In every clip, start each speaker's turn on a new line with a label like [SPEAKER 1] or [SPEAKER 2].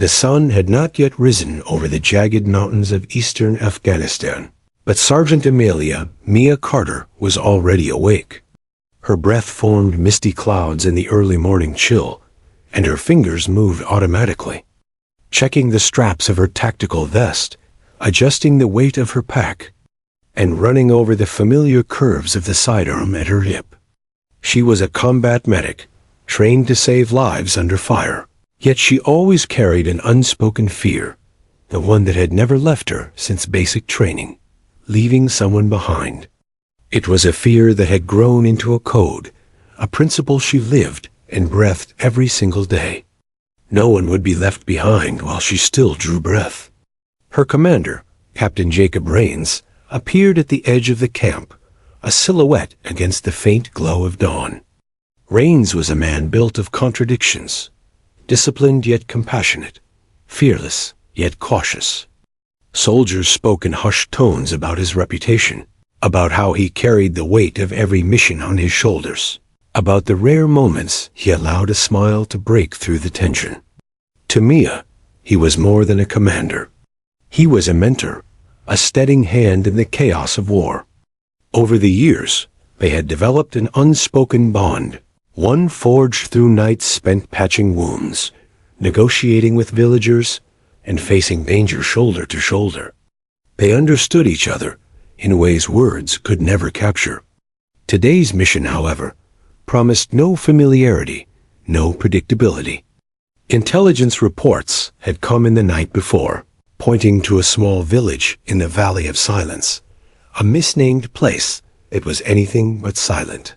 [SPEAKER 1] The sun had not yet risen over the jagged mountains of eastern Afghanistan, but Sergeant Amelia Mia Carter was already awake. Her breath formed misty clouds in the early morning chill, and her fingers moved automatically, checking the straps of her tactical vest, adjusting the weight of her pack, and running over the familiar curves of the sidearm at her hip. She was a combat medic, trained to save lives under fire, yet she always carried an unspoken fear, the one that had never left her since basic training: leaving someone behind. It was a fear that had grown into a code, a principle she lived and breathed every single day. No one would be left behind while she still drew breath. Her commander, Captain Jacob Rains, appeared at the edge of the camp, a silhouette against the faint glow of dawn. Rains was a man built of contradictions, disciplined yet compassionate, fearless yet cautious. Soldiers spoke in hushed tones about his reputation, about how he carried the weight of every mission on his shoulders, about the rare moments he allowed a smile to break through the tension. To Mia, he was more than a commander. He was a mentor, a steadying hand in the chaos of war. Over the years, they had developed an unspoken bond, one forged through nights spent patching wounds, negotiating with villagers, and facing danger shoulder to shoulder. They understood each other in ways words could never capture. Today's mission, however, promised no familiarity, no predictability. Intelligence reports had come in the night before, pointing to a small village in the Valley of Silence, a misnamed place that was anything but silent.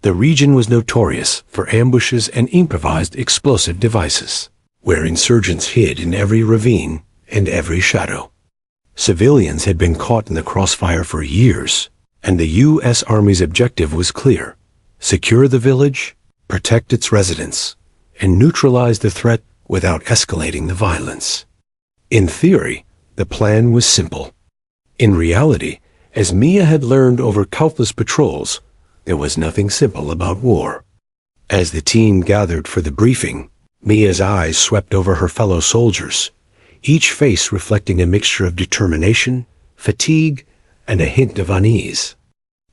[SPEAKER 1] The region was notorious for ambushes and improvised explosive devices, where insurgents hid in every ravine and every shadow. Civilians had been caught in the crossfire for years, and the U.S. Army's objective was clear: secure the village, protect its residents, and neutralize the threat without escalating the violence. In theory, the plan was simple. In reality, as Mia had learned over countless patrols, there was nothing simple about war. As the team gathered for the briefing, Mia's eyes swept over her fellow soldiers, each face reflecting a mixture of determination, fatigue, and a hint of unease.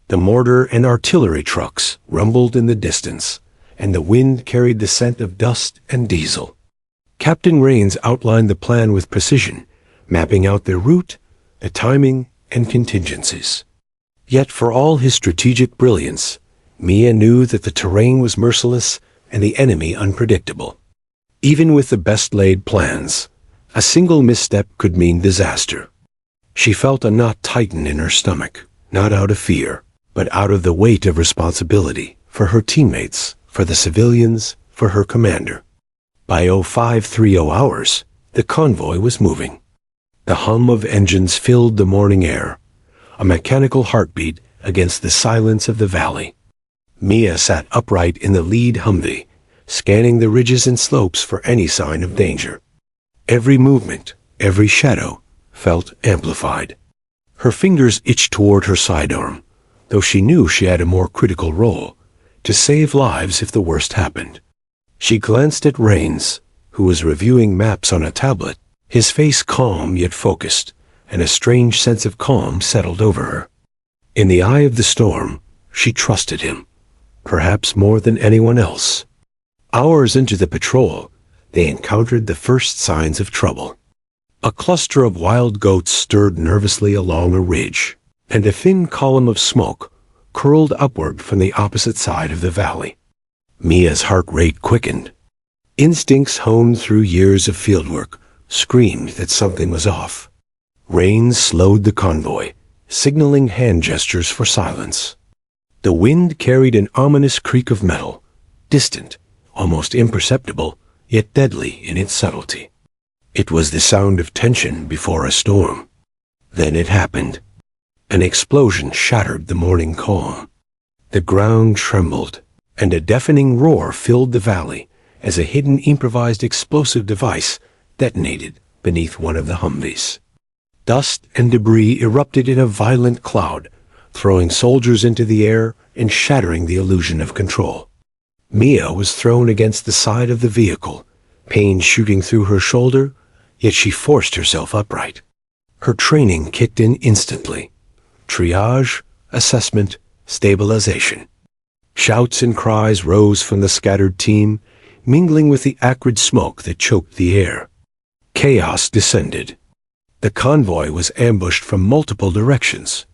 [SPEAKER 1] The mortar and artillery trucks rumbled in the distance, and the wind carried the scent of dust and diesel. Captain Rains outlined the plan with precision, mapping out their route, the timing, and contingencies. Yet for all his strategic brilliance, Mia knew that the terrain was merciless and the enemy unpredictable. Even with the best-laid plans, a single misstep could mean disaster. She felt a knot tighten in her stomach, not out of fear, but out of the weight of responsibility for her teammates, for the civilians, for her commander. By 0530 hours, the convoy was moving. The hum of engines filled the morning air, a mechanical heartbeat against the silence of the valley. Mia sat upright in the lead Humvee, scanning the ridges and slopes for any sign of danger. Every movement, every shadow, felt amplified. Her fingers itched toward her sidearm, though she knew she had a more critical role: to save lives if the worst happened. She glanced at Rains, who was reviewing maps on a tablet, his face calm yet focused, and a strange sense of calm settled over her. In the eye of the storm, she trusted him, perhaps more than anyone else. Hours into the patrol, they encountered the first signs of trouble. A cluster of wild goats stirred nervously along a ridge, and a thin column of smoke curled upward from the opposite side of the valley. Mia's heart rate quickened. Instincts honed through years of fieldwork screamed that something was off. Rains slowed the convoy, signaling hand gestures for silence. The wind carried an ominous creak of metal, distant, almost imperceptible, yet deadly in its subtlety. It was the sound of tension before a storm. Then it happened. An explosion shattered the morning calm. The ground trembled, and a deafening roar filled the valley as a hidden improvised explosive device detonated beneath one of the Humvees. Dust and debris erupted in a violent cloud, throwing soldiers into the air and shattering the illusion of control. Mia was thrown against the side of the vehicle, pain shooting through her shoulder, yet she forced herself upright. Her training kicked in instantly. Triage, assessment, stabilization. Shouts and cries rose from the scattered team, mingling with the acrid smoke that choked the air. Chaos descended. The convoy was ambushed from multiple directions,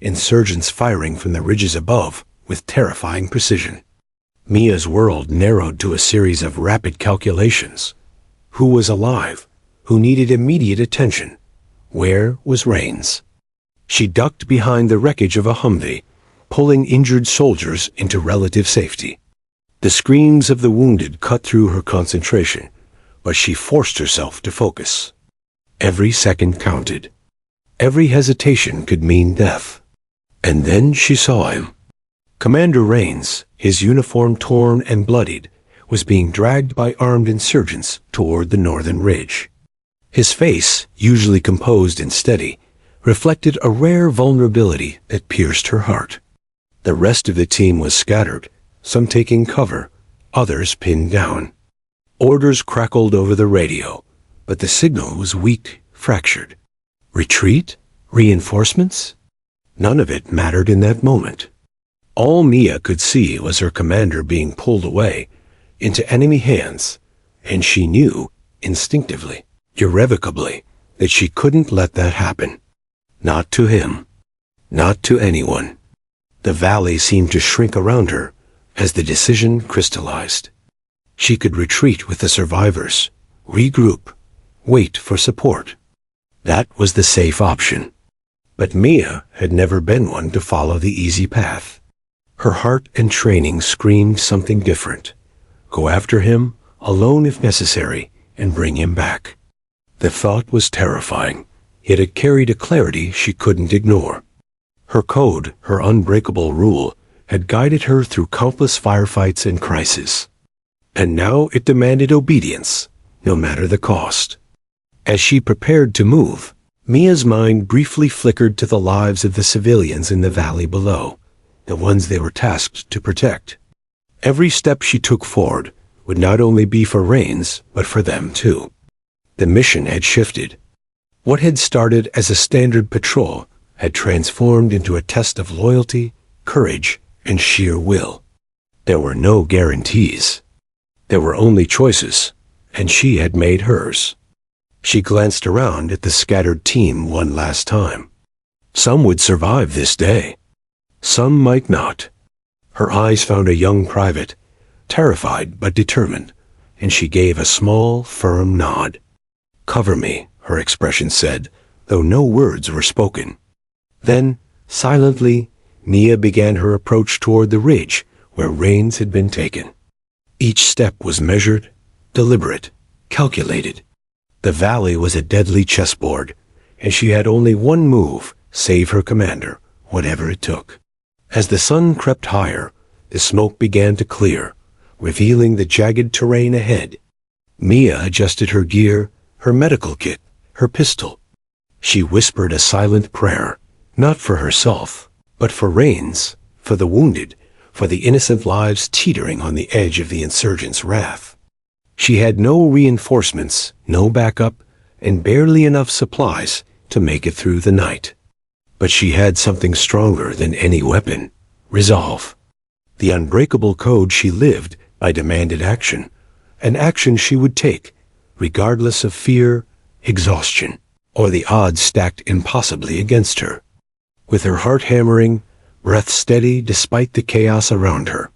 [SPEAKER 1] insurgents firing from the ridges above with terrifying precision. Mia's world narrowed to a series of rapid calculations. Who was alive? Who needed immediate attention? Where was Rains? She ducked behind the wreckage of a Humvee, pulling injured soldiers into relative safety. The screams of the wounded cut through her concentration, but she forced herself to focus. Every second counted. Every hesitation could mean death. And then she saw him. Commander Rains, his uniform torn and bloodied, was being dragged by armed insurgents toward the northern ridge. His face, usually composed and steady, reflected a rare vulnerability that pierced her heart. The rest of the team was scattered, some taking cover, others pinned down. Orders crackled over the radio, but the signal was weak, fractured. Retreat? Reinforcements? None of it mattered in that moment. All Mia could see was her commander being pulled away into enemy hands, and she knew, instinctively, irrevocably, that she couldn't let that happen. Not to him. Not to anyone. The valley seemed to shrink around her as the decision crystallized. She could retreat with the survivors, regroup, wait for support. That was the safe option. But Mia had never been one to follow the easy path. Her heart and training screamed something different. Go after him, alone if necessary, and bring him back. The thought was terrifying, yet it carried a clarity she couldn't ignore. Her code, her unbreakable rule, had guided her through countless firefights and crises. And now it demanded obedience, no matter the cost. As she prepared to move, Mia's mind briefly flickered to the lives of the civilians in the valley below, the ones they were tasked to protect. Every step she took forward would not only be for Rains, but for them too. The mission had shifted. What had started as a standard patrol had transformed into a test of loyalty, courage, and sheer will. There were no guarantees. There were only choices, and she had made hers. She glanced around at the scattered team one last time. Some would survive this day. Some might not. Her eyes found a young private, terrified but determined, and she gave a small, firm nod. "Cover me," her expression said, though no words were spoken. Then, silently, Mia began her approach toward the ridge where Rains had been taken. Each step was measured, deliberate, calculated. The valley was a deadly chessboard, and she had only one move: save her commander, whatever it took. As the sun crept higher, the smoke began to clear, revealing the jagged terrain ahead. Mia adjusted her gear, her medical kit, her pistol. She whispered a silent prayer, not for herself, but for Rains, for the wounded, for the innocent lives teetering on the edge of the insurgents' wrath. She had no reinforcements, no backup, and barely enough supplies to make it through the night. But she had something stronger than any weapon: resolve. The unbreakable code she lived by demanded action, an action she would take, regardless of fear, exhaustion, or the odds stacked impossibly against her. With her heart hammering, breath steady despite the chaos around her,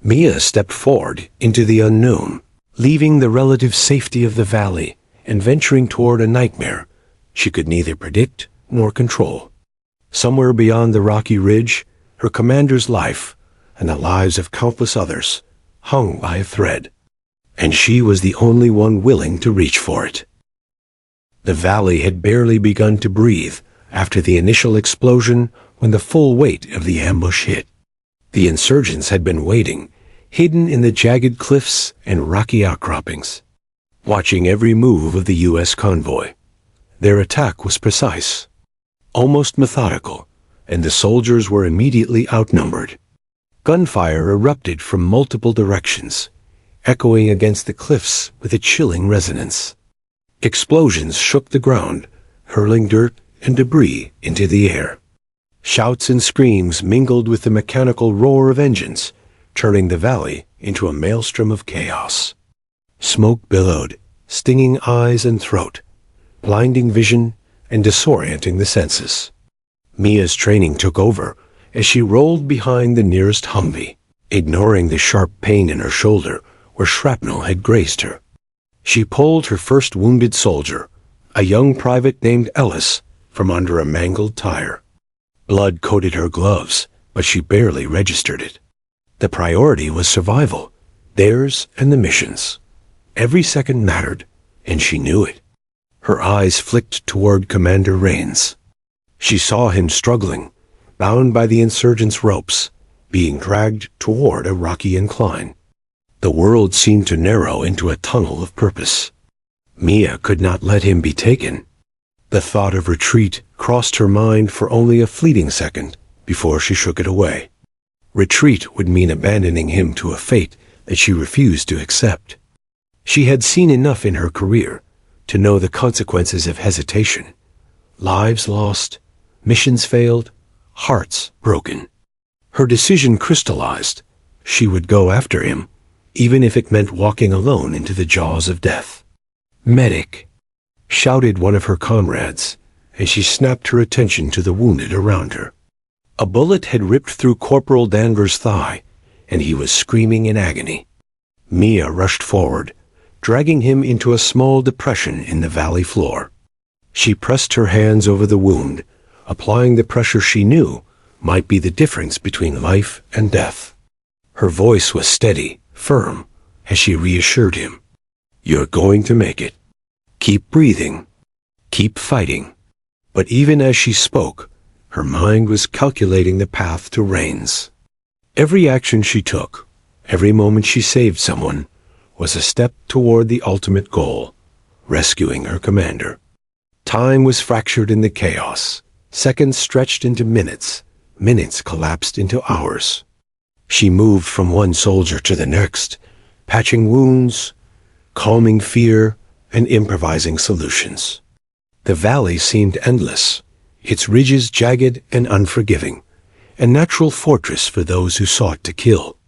[SPEAKER 1] Mia stepped forward into the unknown, leaving the relative safety of the valley and venturing toward a nightmare she could neither predict nor control. Somewhere beyond the rocky ridge, her commander's life, and the lives of countless others, hung by a thread, and she was the only one willing to reach for it. The valley had barely begun to breathe after the initial explosion when the full weight of the ambush hit. The insurgents had been waiting, hidden in the jagged cliffs and rocky outcroppings, watching every move of the U.S. convoy. Their attack was precise, almost methodical, and the soldiers were immediately outnumbered. Gunfire erupted from multiple directions, echoing against the cliffs with a chilling resonance. Explosions shook the ground, hurling dirt and debris into the air. Shouts and screams mingled with the mechanical roar of engines, turning the valley into a maelstrom of chaos. Smoke billowed, stinging eyes and throat, blinding vision and disorienting the senses. Mia's training took over as she rolled behind the nearest Humvee, ignoring the sharp pain in her shoulder where shrapnel had grazed her. She pulled her first wounded soldier, a young private named Ellis, from under a mangled tire. Blood coated her gloves, but she barely registered it. The priority was survival, theirs and the mission's. Every second mattered, and she knew it. Her eyes flicked toward Commander Rains. She saw him struggling, bound by the insurgents' ropes, being dragged toward a rocky incline. The world seemed to narrow into a tunnel of purpose. Mia could not let him be taken. The thought of retreat crossed her mind for only a fleeting second before she shook it away. Retreat would mean abandoning him to a fate that she refused to accept. She had seen enough in her career to know the consequences of hesitation. Lives lost, missions failed, hearts broken. Her decision crystallized. She would go after him, even if it meant walking alone into the jaws of death. "Medic!" shouted one of her comrades, as she snapped her attention to the wounded around her. A bullet had ripped through Corporal Danvers' thigh, and he was screaming in agony. Mia rushed forward, dragging him into a small depression in the valley floor. She pressed her hands over the wound, applying the pressure she knew might be the difference between life and death. Her voice was steady, firm, as she reassured him. "You're going to make it. Keep breathing. Keep fighting." But even as she spoke, her mind was calculating the path to Rains. Every action she took, every moment she saved someone, was a step toward the ultimate goal, rescuing her commander. Time was fractured in the chaos. Seconds stretched into minutes. Minutes collapsed into hours. She moved from one soldier to the next, patching wounds, calming fear, and improvising solutions. The valley seemed endless, its ridges jagged and unforgiving, a natural fortress for those who sought to kill.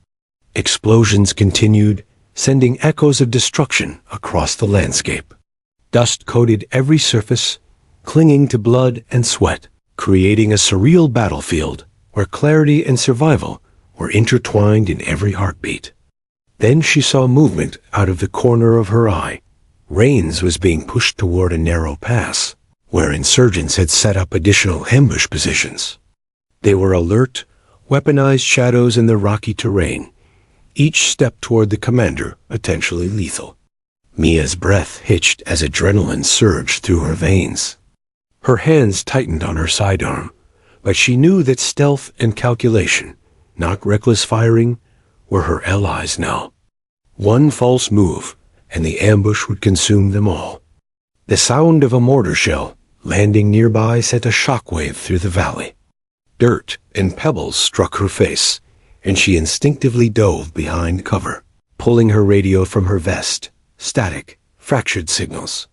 [SPEAKER 1] Explosions continued, sending echoes of destruction across the landscape. Dust coated every surface, clinging to blood and sweat, creating a surreal battlefield where clarity and survival were intertwined in every heartbeat. Then she saw movement out of the corner of her eye. Rains was being pushed toward a narrow pass, where insurgents had set up additional ambush positions. They were alert, weaponized shadows in the rocky terrain, each step toward the commander potentially lethal. Mia's breath hitched as adrenaline surged through her veins. Her hands tightened on her sidearm, but she knew that stealth and calculation, not reckless firing, were her allies now. One false move, and the ambush would consume them all. The sound of a mortar shell landing nearby sent a shockwave through the valley. Dirt and pebbles struck her face, and she instinctively dove behind cover, pulling her radio from her vest. Static, fractured signals.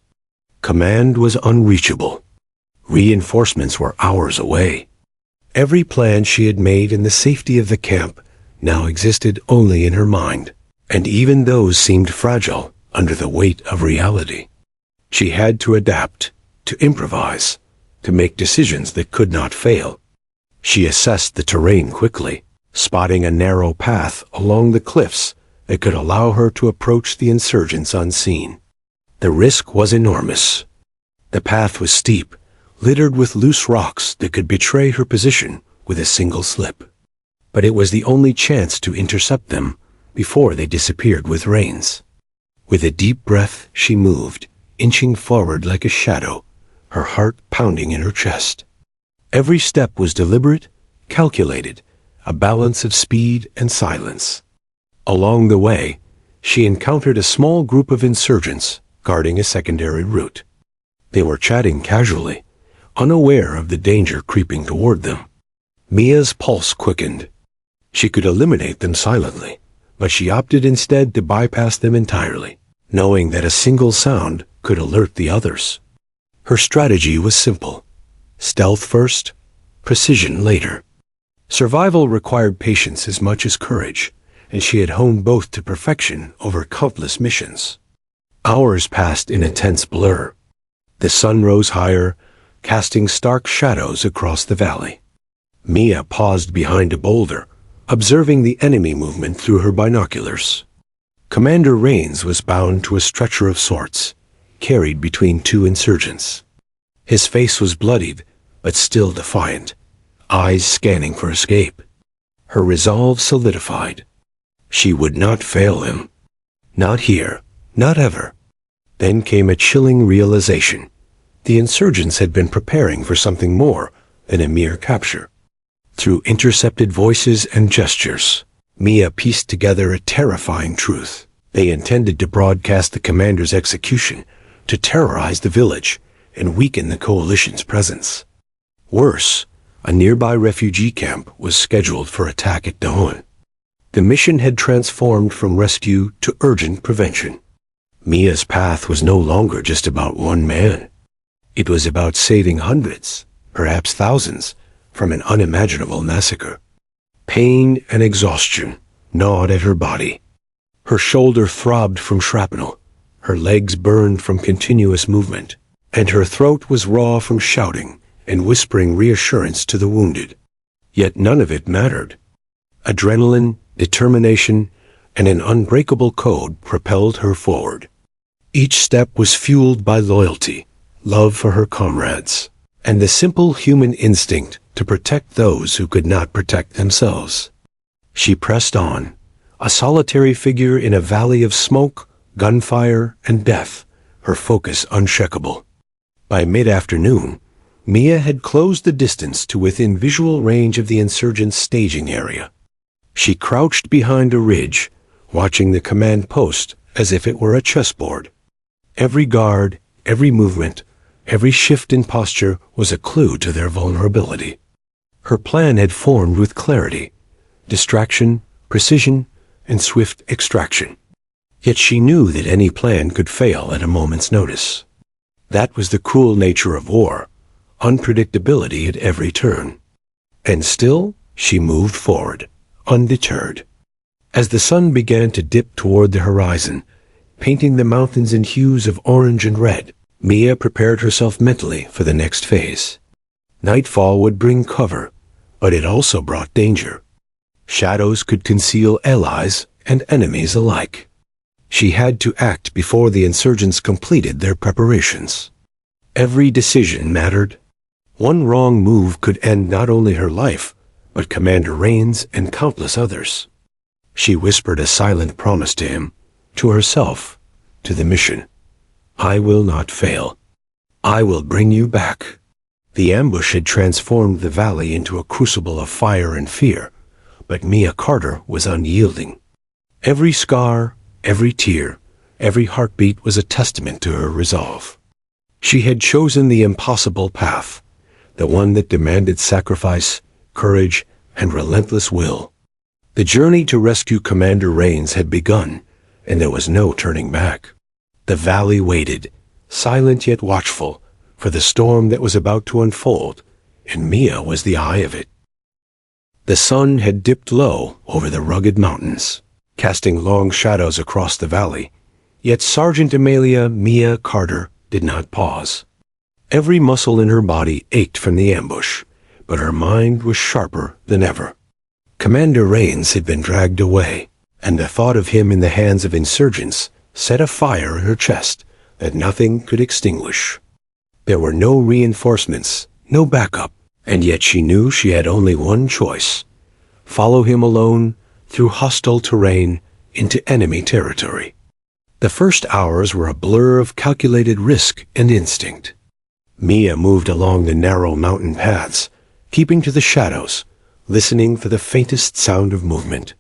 [SPEAKER 1] Command was unreachable. Reinforcements were hours away. Every plan she had made in the safety of the camp now existed only in her mind, and even those seemed fragile under the weight of reality. She had to adapt, to improvise, to make decisions that could not fail. She assessed the terrain quickly, spotting a narrow path along the cliffs that could allow her to approach the insurgents unseen. The risk was enormous. The path was steep, littered with loose rocks that could betray her position with a single slip. But it was the only chance to intercept them before they disappeared with Rains. With a deep breath, she moved, inching forward like a shadow, her heart pounding in her chest. Every step was deliberate, calculated, a balance of speed and silence. Along the way, she encountered a small group of insurgents guarding a secondary route. They were chatting casually, unaware of the danger creeping toward them. Mia's pulse quickened. She could eliminate them silently, but she opted instead to bypass them entirely, knowing that a single sound could alert the others. Her strategy was simple: stealth first, precision later. Survival required patience as much as courage, and she had honed both to perfection over countless missions. Hours passed in a tense blur. The sun rose higher, casting stark shadows across the valley. Mia paused behind a boulder, observing the enemy movement through her binoculars. Commander Rains was bound to a stretcher of sorts, carried between two insurgents. His face was bloodied, but still defiant, eyes scanning for escape. Her resolve solidified. She would not fail him. Not here, not ever. Then came a chilling realization. The insurgents had been preparing for something more than a mere capture. Through intercepted voices and gestures, Mia pieced together a terrifying truth. They intended to broadcast the commander's execution, to terrorize the village and weaken the coalition's presence. Worse, a nearby refugee camp was scheduled for attack at dawn. The mission had transformed from rescue to urgent prevention. Mia's path was no longer just about one man. It was about saving hundreds, perhaps thousands, from an unimaginable massacre. Pain and exhaustion gnawed at her body. Her shoulder throbbed from shrapnel, her legs burned from continuous movement, and her throat was raw from shouting and whispering reassurance to the wounded. Yet none of it mattered. Adrenaline, determination, and an unbreakable code propelled her forward. Each step was fueled by loyalty, love for her comrades, and the simple human instinct to protect those who could not protect themselves. She pressed on, a solitary figure in a valley of smoke, gunfire, and death, her focus unshakable. By mid-afternoon, Mia had closed the distance to within visual range of the insurgents' staging area. She crouched behind a ridge, watching the command post as if it were a chessboard. Every guard, every movement, every shift in posture was a clue to their vulnerability. Her plan had formed with clarity: distraction, precision, and swift extraction. Yet she knew that any plan could fail at a moment's notice. That was the cruel nature of war, unpredictability at every turn. And still, she moved forward, undeterred. As the sun began to dip toward the horizon, painting the mountains in hues of orange and red, Mia prepared herself mentally for the next phase. Nightfall would bring cover, but it also brought danger. Shadows could conceal allies and enemies alike. She had to act before the insurgents completed their preparations. Every decision mattered. One wrong move could end not only her life, but Commander Rains and countless others. She whispered a silent promise to him, to herself, to the mission. "I will not fail. I will bring you back." The ambush had transformed the valley into a crucible of fire and fear, but Mia Carter was unyielding. Every scar, every tear, every heartbeat was a testament to her resolve. She had chosen the impossible path, the one that demanded sacrifice, courage, and relentless will. The journey to rescue Commander Rains had begun, and there was no turning back. The valley waited, silent yet watchful, for the storm that was about to unfold, and Mia was the eye of it. The sun had dipped low over the rugged mountains, casting long shadows across the valley, yet Sergeant Amelia Mia Carter did not pause. Every muscle in her body ached from the ambush, but her mind was sharper than ever. Commander Rains had been dragged away, and the thought of him in the hands of insurgents set a fire in her chest that nothing could extinguish. There were no reinforcements, no backup, and yet she knew she had only one choice: follow him alone through hostile terrain into enemy territory. The first hours were a blur of calculated risk and instinct. Mia moved along the narrow mountain paths, keeping to the shadows, listening for the faintest sound of movement.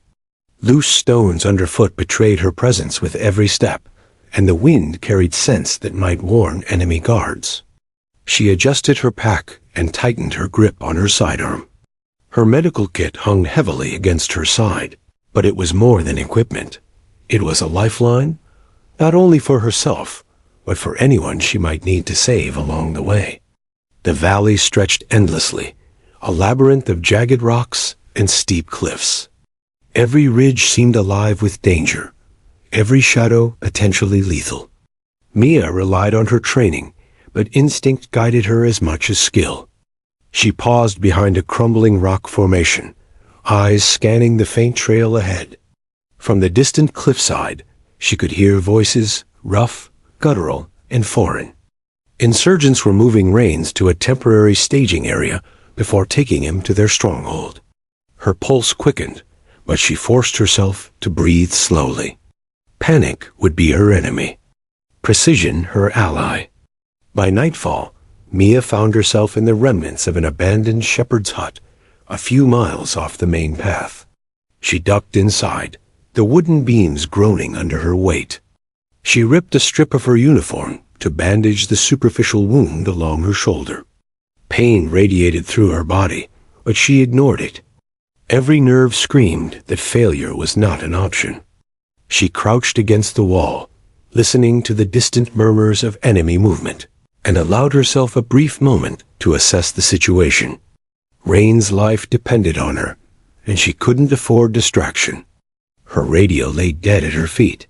[SPEAKER 1] Loose stones underfoot betrayed her presence with every step, and the wind carried scents that might warn enemy guards. She adjusted her pack and tightened her grip on her sidearm. Her medical kit hung heavily against her side, But it was more than equipment. It was a lifeline, not only for herself, but for anyone she might need to save along the way. The valley stretched endlessly, a labyrinth of jagged rocks and steep cliffs. Every ridge seemed alive with danger, every shadow potentially lethal. Mia relied on her training, but instinct guided her as much as skill. She paused behind a crumbling rock formation, eyes scanning the faint trail ahead. From the distant cliffside, she could hear voices, rough, guttural, and foreign. Insurgents were moving Rains to a temporary staging area before taking him to their stronghold. Her pulse quickened, but she forced herself to breathe slowly. Panic would be her enemy, precision her ally. By nightfall, Mia found herself in the remnants of an abandoned shepherd's hut, a few miles off the main path. She ducked inside, the wooden beams groaning under her weight. She ripped a strip of her uniform to bandage the superficial wound along her shoulder. Pain radiated through her body, but she ignored it. Every nerve screamed that failure was not an option. She crouched against the wall, listening to the distant murmurs of enemy movement, and allowed herself a brief moment to assess the situation. Rain's life depended on her, and she couldn't afford distraction. Her radio lay dead at her feet.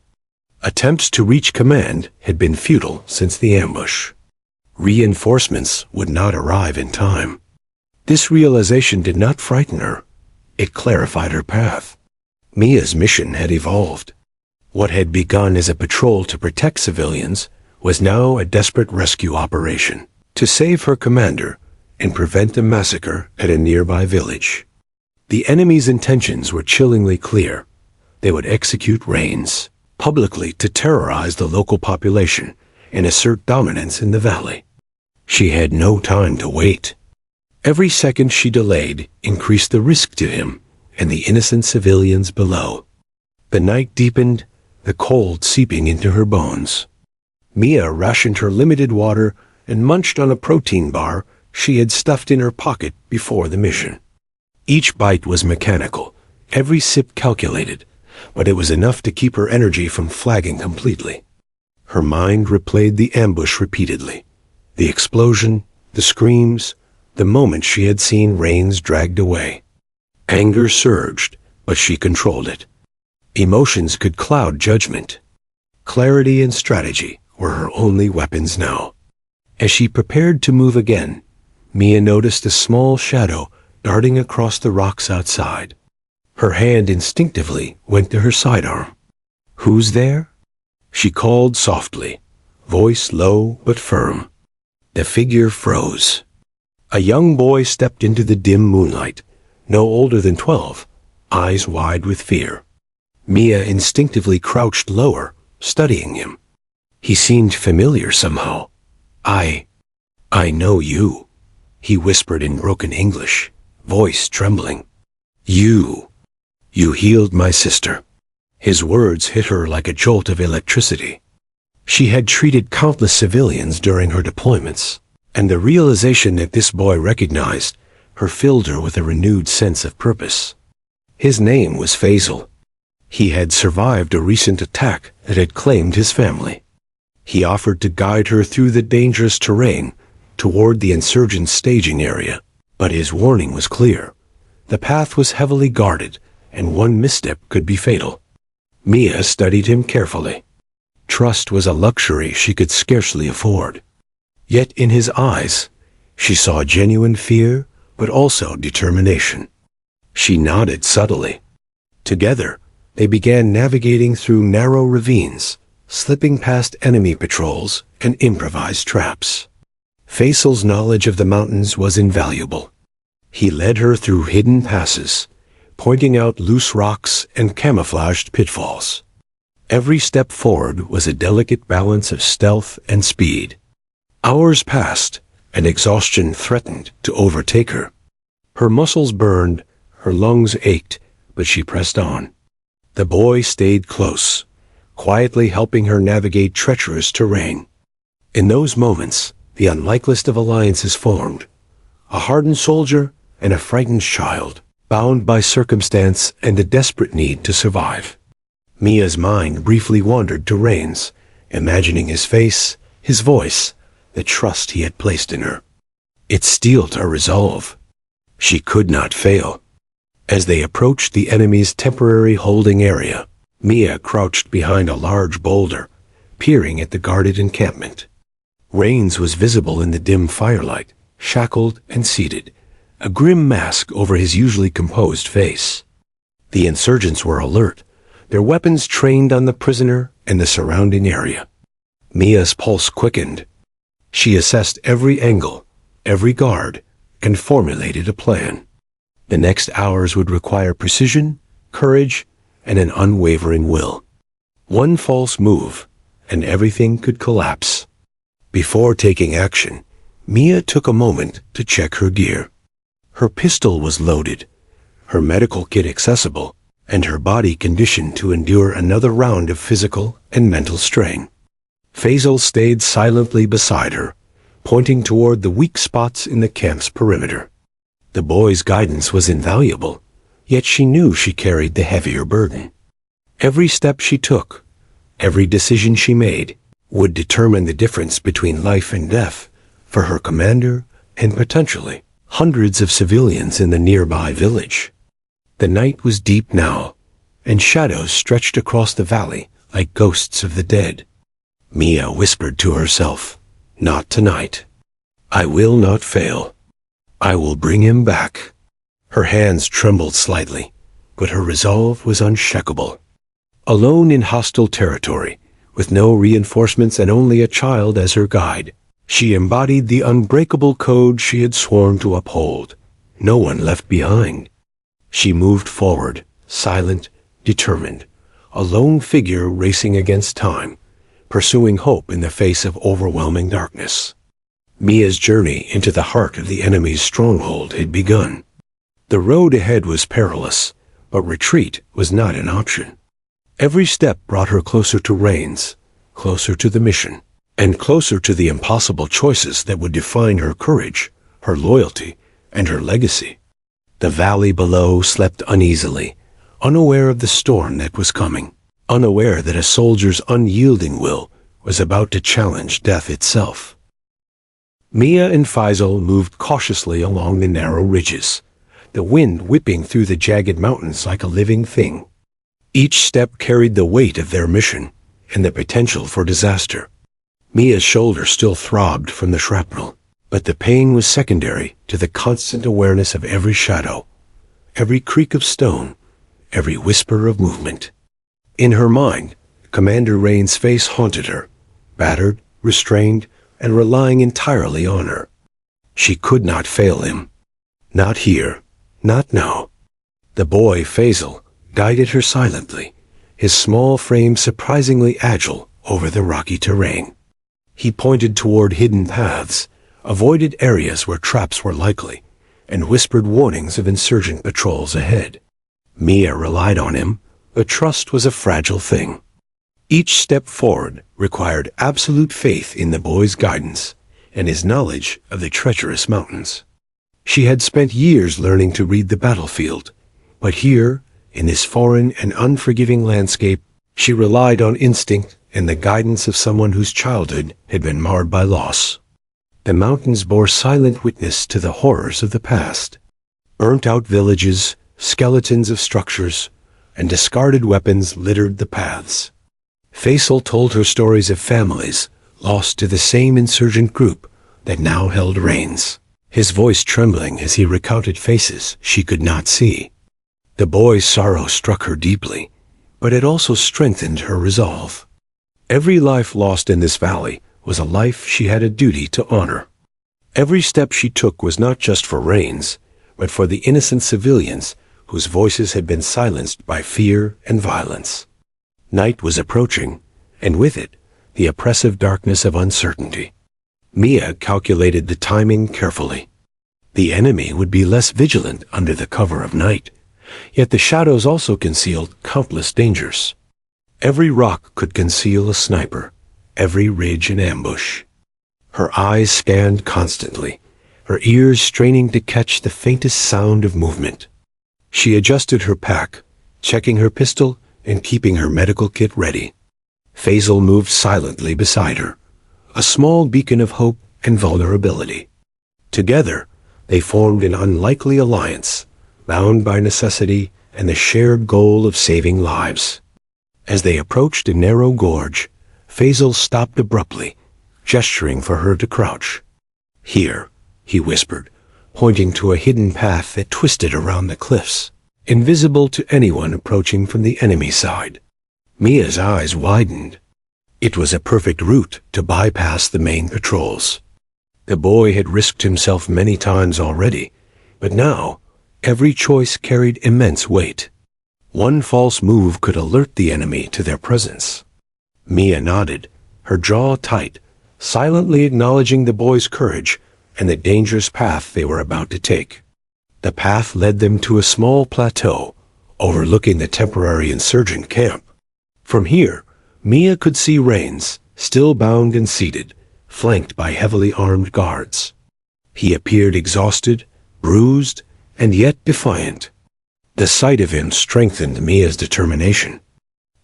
[SPEAKER 1] Attempts to reach command had been futile since the ambush. Reinforcements would not arrive in time. This realization did not frighten her. It clarified her path. Mia's mission had evolved. What had begun as a patrol to protect civilians was now a desperate rescue operation to save her commander and prevent a massacre at a nearby village. The enemy's intentions were chillingly clear. They would execute Rains publicly to terrorize the local population and assert dominance in the valley. She had no time to wait. Every second she delayed increased the risk to him and the innocent civilians below. The night deepened, the cold seeping into her bones. Mia rationed her limited water and munched on a protein bar she had stuffed in her pocket before the mission. Each bite was mechanical, every sip calculated, but it was enough to keep her energy from flagging completely. Her mind replayed the ambush repeatedly. The explosion, the screams, the moment she had seen Rains dragged away. Anger surged, but she controlled it. Emotions could cloud judgment. Clarity and strategy were her only weapons now. As she prepared to move again, Mia noticed a small shadow darting across the rocks outside. Her hand instinctively went to her sidearm. "Who's there?" She called softly, voice low but firm. The figure froze. A young boy stepped into the dim moonlight, no older than 12, eyes wide with fear. Mia instinctively crouched lower, studying him. He seemed familiar somehow. I know you," he whispered in broken English, voice trembling. You healed my sister." His words hit her like a jolt of electricity. She had treated countless civilians during her deployments, and the realization that this boy recognized her filled her with a renewed sense of purpose. His name was Faisal. He had survived a recent attack that had claimed his family. He offered to guide her through the dangerous terrain toward the insurgent staging area, but his warning was clear. The path was heavily guarded, and one misstep could be fatal. Mia studied him carefully. Trust was a luxury she could scarcely afford. Yet in his eyes, she saw genuine fear, but also determination. She nodded subtly. Together, they began navigating through narrow ravines, slipping past enemy patrols and improvised traps. Faisal's knowledge of the mountains was invaluable. He led her through hidden passes, pointing out loose rocks and camouflaged pitfalls. Every step forward was a delicate balance of stealth and speed. Hours passed, and exhaustion threatened to overtake her. Her muscles burned, her lungs ached, but she pressed on. The boy stayed close, quietly helping her navigate treacherous terrain. In those moments, the unlikeliest of alliances formed. A hardened soldier and a frightened child. bound by circumstance and a desperate need to survive. Mia's mind briefly wandered to Rains, imagining his face, his voice, the trust he had placed in her. It steeled her resolve. She could not fail. As they approached the enemy's temporary holding area, Mia crouched behind a large boulder, peering at the guarded encampment. Rains was visible in the dim firelight, shackled and seated, a grim mask over his usually composed face. The insurgents were alert, their weapons trained on the prisoner and the surrounding area. Mia's pulse quickened. She assessed every angle, every guard, and formulated a plan. The next hours would require precision, courage, and an unwavering will. One false move, and everything could collapse. Before taking action, Mia took a moment to check her gear. Her pistol was loaded, her medical kit accessible, and her body conditioned to endure another round of physical and mental strain. Faisal stayed silently beside her, pointing toward the weak spots in the camp's perimeter. The boy's guidance was invaluable, yet she knew she carried the heavier burden. Every step she took, every decision she made, would determine the difference between life and death for her commander and potentially hundreds of civilians in the nearby village. The night was deep now, and shadows stretched across the valley like ghosts of the dead. Mia whispered to herself, "Not tonight. I will not fail. I will bring him back." Her hands trembled slightly, but her resolve was unshakable. Alone in hostile territory, with no reinforcements and only a child as her guide, she embodied the unbreakable code she had sworn to uphold. No one left behind. She moved forward, silent, determined, a lone figure racing against time, pursuing hope in the face of overwhelming darkness. Mia's journey into the heart of the enemy's stronghold had begun. The road ahead was perilous, but retreat was not an option. Every step brought her closer to Rains, closer to the mission, and closer to the impossible choices that would define her courage, her loyalty, and her legacy. The valley below slept uneasily, unaware of the storm that was coming, unaware that a soldier's unyielding will was about to challenge death itself. Mia and Faisal moved cautiously along the narrow ridges, the wind whipping through the jagged mountains like a living thing. Each step carried the weight of their mission and the potential for disaster. Mia's shoulder still throbbed from the shrapnel, but the pain was secondary to the constant awareness of every shadow, every creak of stone, every whisper of movement. In her mind, Commander Rain's face haunted her, battered, restrained, and relying entirely on her. She could not fail him. Not here, not now. The boy, Faisal, guided her silently, his small frame surprisingly agile over the rocky terrain. He pointed toward hidden paths, avoided areas where traps were likely, and whispered warnings of insurgent patrols ahead. Mia relied on him, but trust was a fragile thing. Each step forward required absolute faith in the boy's guidance and his knowledge of the treacherous mountains. She had spent years learning to read the battlefield, but here, in this foreign and unforgiving landscape, she relied on instinct and the guidance of someone whose childhood had been marred by loss. The mountains bore silent witness to the horrors of the past. Burnt-out villages, skeletons of structures, and discarded weapons littered the paths. Faisal told her stories of families lost to the same insurgent group that now held Rains, his voice trembling as he recounted faces she could not see. The boy's sorrow struck her deeply, but it also strengthened her resolve. Every life lost in this valley was a life she had a duty to honor. Every step she took was not just for Rains, but for the innocent civilians whose voices had been silenced by fear and violence. Night was approaching, and with it, the oppressive darkness of uncertainty. Mia calculated the timing carefully. The enemy would be less vigilant under the cover of night, yet the shadows also concealed countless dangers. Every rock could conceal a sniper, every ridge an ambush. Her eyes scanned constantly, her ears straining to catch the faintest sound of movement. She adjusted her pack, checking her pistol and keeping her medical kit ready. Faisal moved silently beside her, a small beacon of hope and vulnerability. Together, they formed an unlikely alliance, bound by necessity and the shared goal of saving lives. As they approached a narrow gorge, Faisal stopped abruptly, gesturing for her to crouch. "Here," he whispered, pointing to a hidden path that twisted around the cliffs, invisible to anyone approaching from the enemy side. Mia's eyes widened. It was a perfect route to bypass the main patrols. The boy had risked himself many times already, but now every choice carried immense weight. One false move could alert the enemy to their presence. Mia nodded, her jaw tight, silently acknowledging the boy's courage and the dangerous path they were about to take. The path led them to a small plateau, overlooking the temporary insurgent camp. From here, Mia could see Rains, still bound and seated, flanked by heavily armed guards. He appeared exhausted, bruised, and yet defiant. The sight of him strengthened Mia's determination.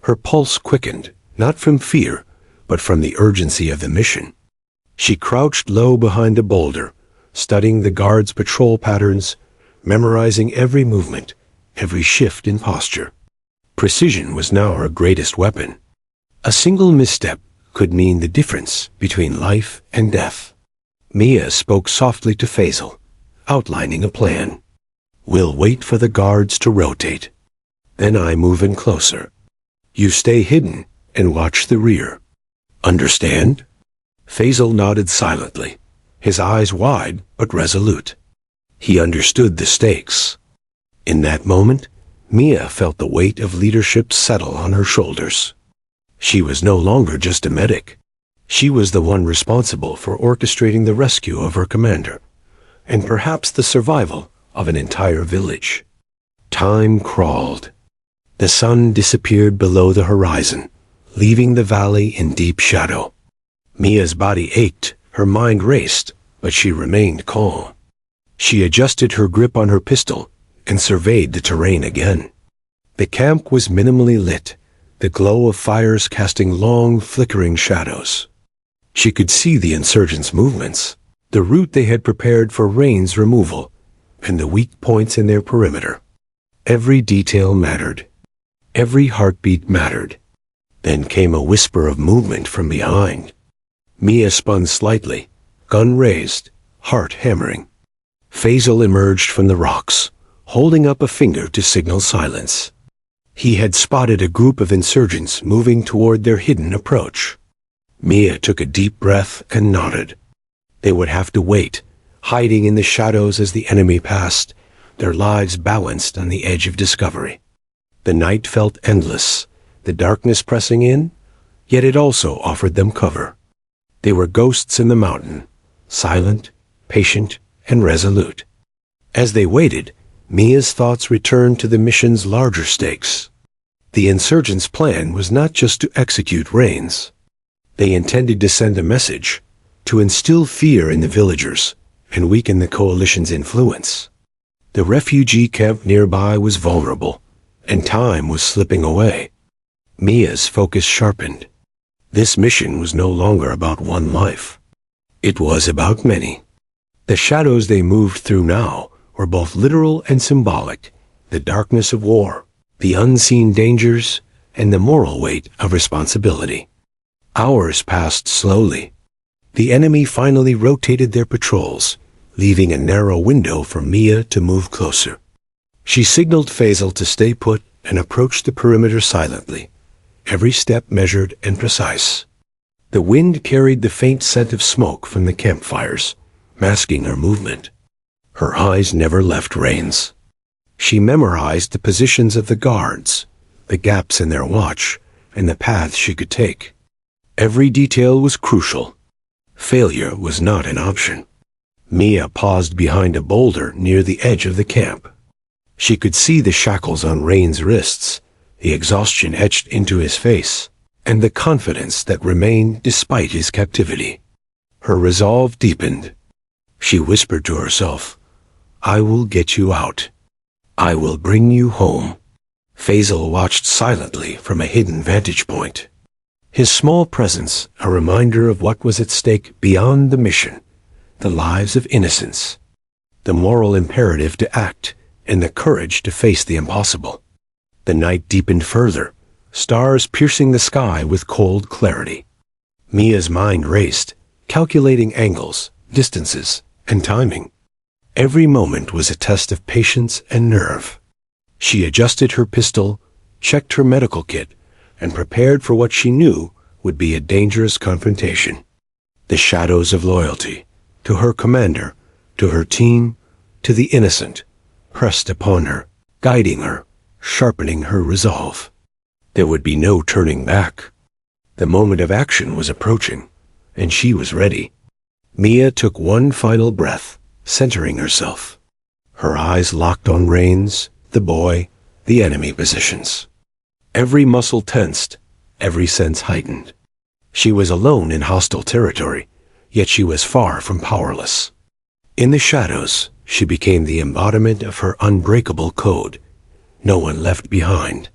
[SPEAKER 1] Her pulse quickened, not from fear, but from the urgency of the mission. She crouched low behind a boulder, studying the guards' patrol patterns, memorizing every movement, every shift in posture. Precision was now her greatest weapon. A single misstep could mean the difference between life and death. Mia spoke softly to Faisal, outlining a plan. "We'll wait for the guards to rotate. Then I move in closer. You stay hidden and watch the rear. Understand?" Faisal nodded silently, his eyes wide but resolute. He understood the stakes. In that moment, Mia felt the weight of leadership settle on her shoulders. She was no longer just a medic. She was the one responsible for orchestrating the rescue of her commander, and perhaps the survival of an entire village. Time crawled. The sun disappeared below the horizon, leaving the valley in deep shadow. Mia's body ached, her mind raced, but she remained calm. She adjusted her grip on her pistol and surveyed the terrain again. The camp was minimally lit, the glow of fires casting long, flickering shadows. She could see the insurgents' movements, the route they had prepared for Rain's removal, and the weak points in their perimeter. Every detail mattered. Every heartbeat mattered. Then came a whisper of movement from behind. Mia spun slightly, gun raised, heart hammering. Faisal emerged from the rocks, holding up a finger to signal silence. He had spotted a group of insurgents moving toward their hidden approach. Mia took a deep breath and nodded. They would have to wait, hiding in the shadows as the enemy passed, their lives balanced on the edge of discovery. The night felt endless, the darkness pressing in, yet it also offered them cover. They were ghosts in the mountain, silent, patient, and resolute. As they waited, Mia's thoughts returned to the mission's larger stakes. The insurgents' plan was not just to execute Rains. They intended to send a message, to instill fear in the villagers and weaken the coalition's influence. The refugee camp nearby was vulnerable, and time was slipping away. Mia's focus sharpened. This mission was no longer about one life. It was about many. The shadows they moved through now were both literal and symbolic, the darkness of war, the unseen dangers, and the moral weight of responsibility. Hours passed slowly. The enemy finally rotated their patrols, leaving a narrow window for Mia to move closer. She signaled Faisal to stay put and approached the perimeter silently, every step measured and precise. The wind carried the faint scent of smoke from the campfires, masking her movement. Her eyes never left Rains. She memorized the positions of the guards, the gaps in their watch, and the paths she could take. Every detail was crucial. Failure was not an option. Mia paused behind a boulder near the edge of the camp. She could see the shackles on Rain's wrists, the exhaustion etched into his face, and the confidence that remained despite his captivity. Her resolve deepened. She whispered to herself, "I will get you out. I will bring you home. Faisal watched silently from a hidden vantage point. His small presence a reminder of what was at stake beyond the mission, the lives of innocents, the moral imperative to act, and the courage to face the impossible. The night deepened further, stars piercing the sky with cold clarity. Mia's mind raced, calculating angles, distances, and timing. Every moment was a test of patience and nerve. She adjusted her pistol, checked her medical kit, and prepared for what she knew would be a dangerous confrontation. The shadows of loyalty, to her commander, to her team, to the innocent, pressed upon her, guiding her, sharpening her resolve. There would be no turning back. The moment of action was approaching, and she was ready. Mia took one final breath, centering herself. Her eyes locked on Rains, the boy, the enemy positions. Every muscle tensed, every sense heightened. She was alone in hostile territory, yet she was far from powerless. In the shadows, she became the embodiment of her unbreakable code. No one left behind.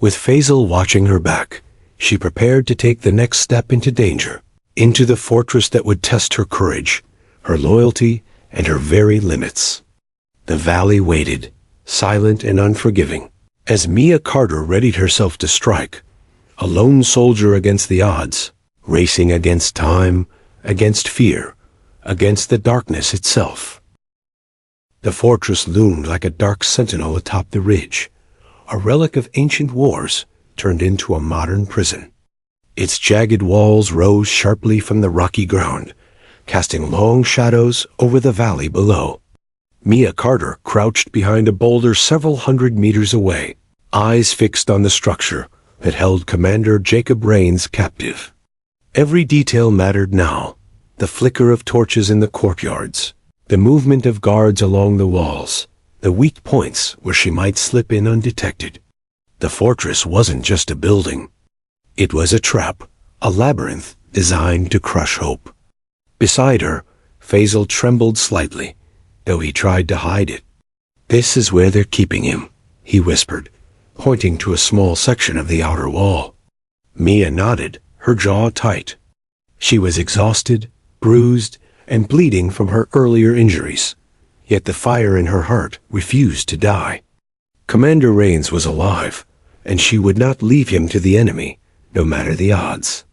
[SPEAKER 1] With Faisal watching her back, she prepared to take the next step into danger, into the fortress that would test her courage, her loyalty, and her very limits. The valley waited, silent and unforgiving, as Mia Carter readied herself to strike, a lone soldier against the odds, racing against time, against fear, against the darkness itself. The fortress loomed like a dark sentinel atop the ridge, a relic of ancient wars turned into a modern prison. Its jagged walls rose sharply from the rocky ground, casting long shadows over the valley below. Mia Carter crouched behind a boulder several hundred meters away, eyes fixed on the structure that held Commander Jacob Rains captive. Every detail mattered now, the flicker of torches in the courtyards, the movement of guards along the walls, the weak points where she might slip in undetected. The fortress wasn't just a building. It was a trap, a labyrinth designed to crush hope. Beside her, Faisal trembled slightly, though he tried to hide it. "This is where they're keeping him," he whispered, pointing to a small section of the outer wall. Mia nodded, her jaw tight. She was exhausted, bruised, and bleeding from her earlier injuries, yet the fire in her heart refused to die. Commander Rains was alive, and she would not leave him to the enemy, no matter the odds.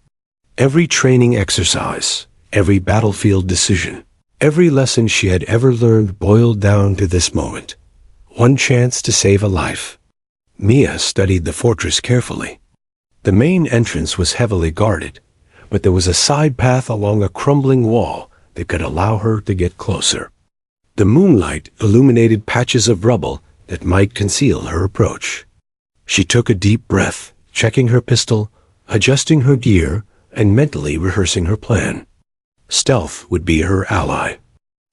[SPEAKER 1] Every training exercise, every battlefield decision, every lesson she had ever learned boiled down to this moment. One chance to save a life. Mia studied the fortress carefully. The main entrance was heavily guarded, but there was a side path along a crumbling wall that could allow her to get closer. The moonlight illuminated patches of rubble that might conceal her approach. She took a deep breath, checking her pistol, adjusting her gear, and mentally rehearsing her plan. Stealth would be her ally.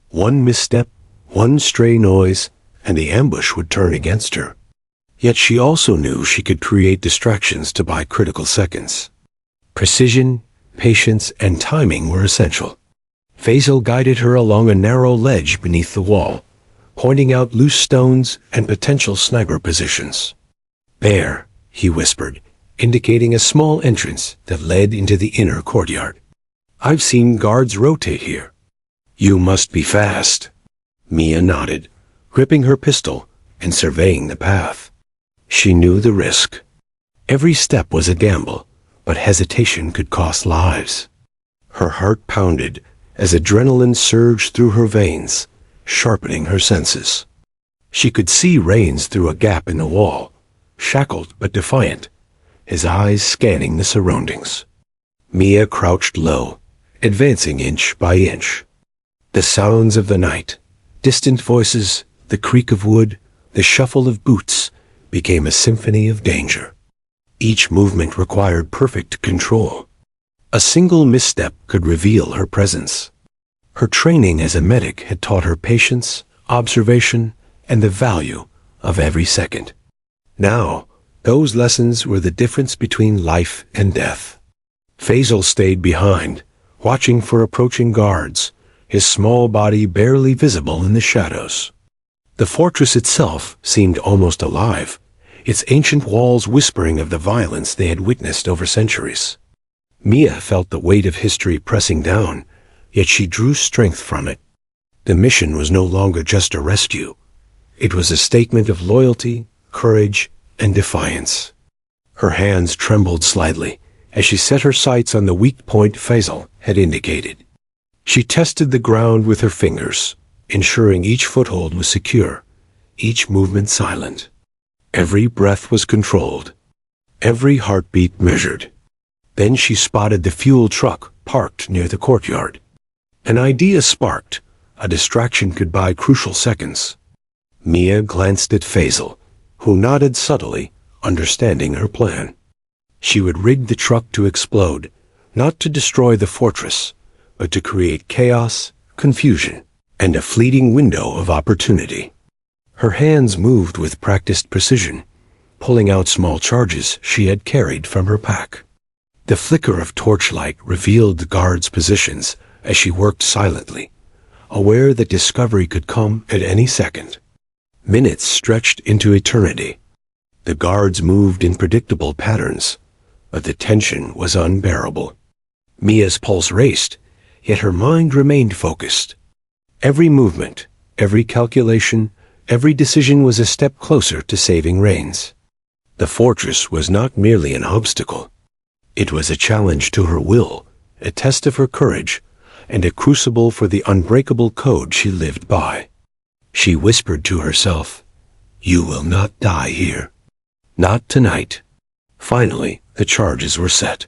[SPEAKER 1] One misstep, one stray noise, and the ambush would turn against her. Yet she also knew she could create distractions to buy critical seconds. Precision, patience, and timing were essential. Faisal guided her along a narrow ledge beneath the wall, pointing out loose stones and potential sniper positions. "There," he whispered, indicating a small entrance that led into the inner courtyard. "I've seen guards rotate here." "You must be fast." Mia nodded, gripping her pistol and surveying the path. She knew the risk. Every step was a gamble, but hesitation could cost lives. Her heart pounded as adrenaline surged through her veins, sharpening her senses. She could see Rains through a gap in the wall, shackled but defiant, his eyes scanning the surroundings. Mia crouched low, advancing inch by inch. The sounds of the night, distant voices, the creak of wood, the shuffle of boots, became a symphony of danger. Each movement required perfect control. A single misstep could reveal her presence. Her training as a medic had taught her patience, observation, and the value of every second. Now, those lessons were the difference between life and death. Faisal stayed behind, watching for approaching guards, his small body barely visible in the shadows. The fortress itself seemed almost alive, its ancient walls whispering of the violence they had witnessed over centuries. Mia felt the weight of history pressing down, yet she drew strength from it. The mission was no longer just a rescue. It was a statement of loyalty, courage, and defiance. Her hands trembled slightly as she set her sights on the weak point Faisal had indicated. She tested the ground with her fingers, ensuring each foothold was secure, each movement silent. Every breath was controlled, every heartbeat measured. Then she spotted the fuel truck parked near the courtyard. An idea sparked. A distraction could buy crucial seconds. Mia glanced at Faisal, who nodded subtly, understanding her plan. She would rig the truck to explode, not to destroy the fortress, but to create chaos, confusion, and a fleeting window of opportunity. Her hands moved with practiced precision, pulling out small charges she had carried from her pack. The flicker of torchlight revealed the guards' positions as she worked silently, aware that discovery could come at any second. Minutes stretched into eternity. The guards moved in predictable patterns, but the tension was unbearable. Mia's pulse raced, yet her mind remained focused. Every movement, every calculation, every decision was a step closer to saving Rains. The fortress was not merely an obstacle. It was a challenge to her will, a test of her courage, and a crucible for the unbreakable code she lived by. She whispered to herself, "You will not die here. Not tonight." Finally, the charges were set.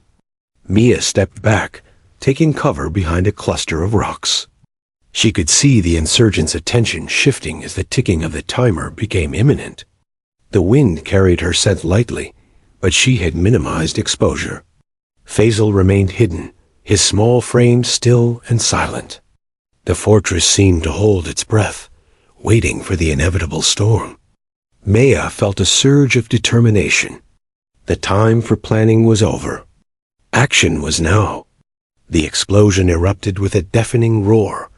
[SPEAKER 1] Mia stepped back, taking cover behind a cluster of rocks. She could see the insurgents' attention shifting as the ticking of the timer became imminent. The wind carried her scent lightly, but she had minimized exposure. Faisal remained hidden, his small frame still and silent. The fortress seemed to hold its breath, waiting for the inevitable storm. Maya felt a surge of determination. The time for planning was over. Action was now. The explosion erupted with a deafening roar,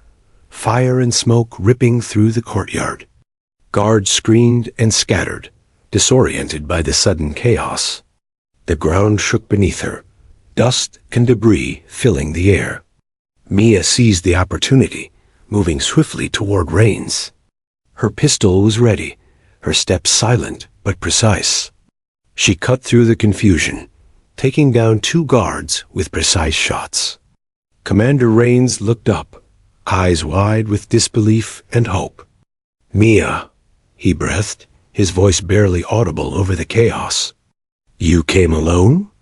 [SPEAKER 1] fire and smoke ripping through the courtyard. Guards screamed and scattered, disoriented by the sudden chaos. The ground shook beneath her, dust and debris filling the air. Mia seized the opportunity, moving swiftly toward Rains. Her pistol was ready, her steps silent but precise. She cut through the confusion, taking down 2 guards with precise shots. Commander Rains looked up, eyes wide with disbelief and hope. "Mia," he breathed, his voice barely audible over the chaos. "You came alone?"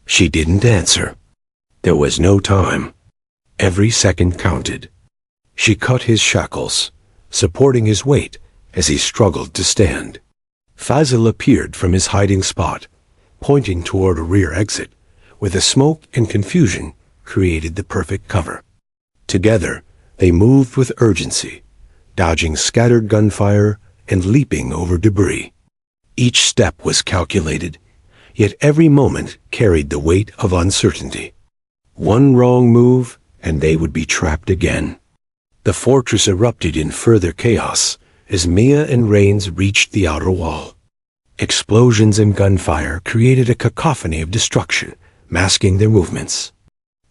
[SPEAKER 1] She didn't answer. There was no time. Every second counted. She cut his shackles, supporting his weight as he struggled to stand. Faisal appeared from his hiding spot, pointing toward a rear exit, where the smoke and confusion created the perfect cover. Together, they moved with urgency, dodging scattered gunfire and leaping over debris. Each step was calculated, yet every moment carried the weight of uncertainty. One wrong move, and they would be trapped again. The fortress erupted in further chaos as Mia and Rains reached the outer wall. Explosions and gunfire created a cacophony of destruction, masking their movements.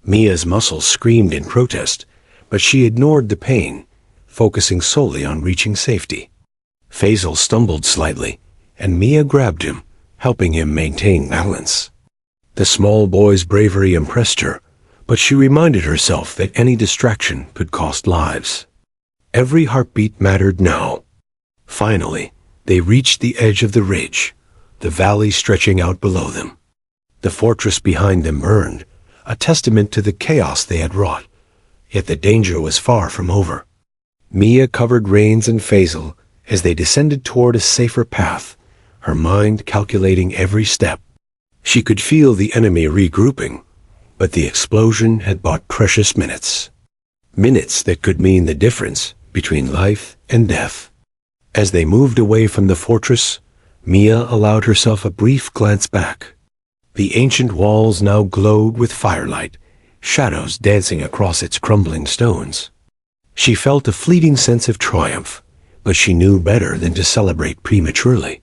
[SPEAKER 1] Mia's muscles screamed in protest, but she ignored the pain, focusing solely on reaching safety. Faisal stumbled slightly, and Mia grabbed him, helping him maintain balance. The small boy's bravery impressed her, but she reminded herself that any distraction could cost lives. Every heartbeat mattered now. Finally, they reached the edge of the ridge, the valley stretching out below them. The fortress behind them burned, a testament to the chaos they had wrought, yet the danger was far from over. Mia covered Rains and Faisal as they descended toward a safer path, her mind calculating every step. She could feel the enemy regrouping, but the explosion had bought precious minutes. Minutes that could mean the difference between life and death. As they moved away from the fortress, Mia allowed herself a brief glance back. The ancient walls now glowed with firelight, shadows dancing across its crumbling stones. She felt a fleeting sense of triumph, but she knew better than to celebrate prematurely.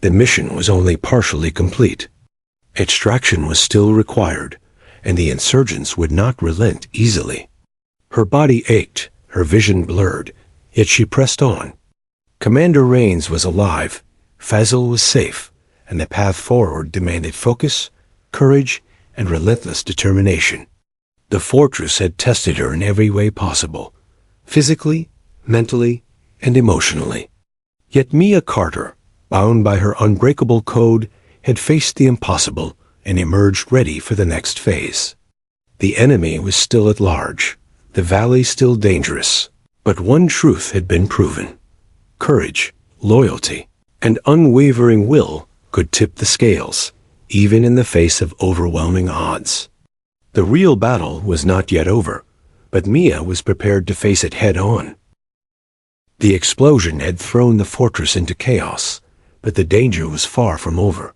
[SPEAKER 1] The mission was only partially complete. Extraction was still required, and the insurgents would not relent easily. Her body ached, her vision blurred, yet she pressed on. Commander Rains was alive, Faisal was safe, and the path forward demanded focus, courage, and relentless determination. The fortress had tested her in every way possible, physically, mentally, and emotionally. Yet Mia Carter, bound by her unbreakable code, had faced the impossible and emerged ready for the next phase. The enemy was still at large, the valley still dangerous, but one truth had been proven. Courage, loyalty, and unwavering will could tip the scales, even in the face of overwhelming odds. The real battle was not yet over, but Mia was prepared to face it head-on. The explosion had thrown the fortress into chaos, but the danger was far from over.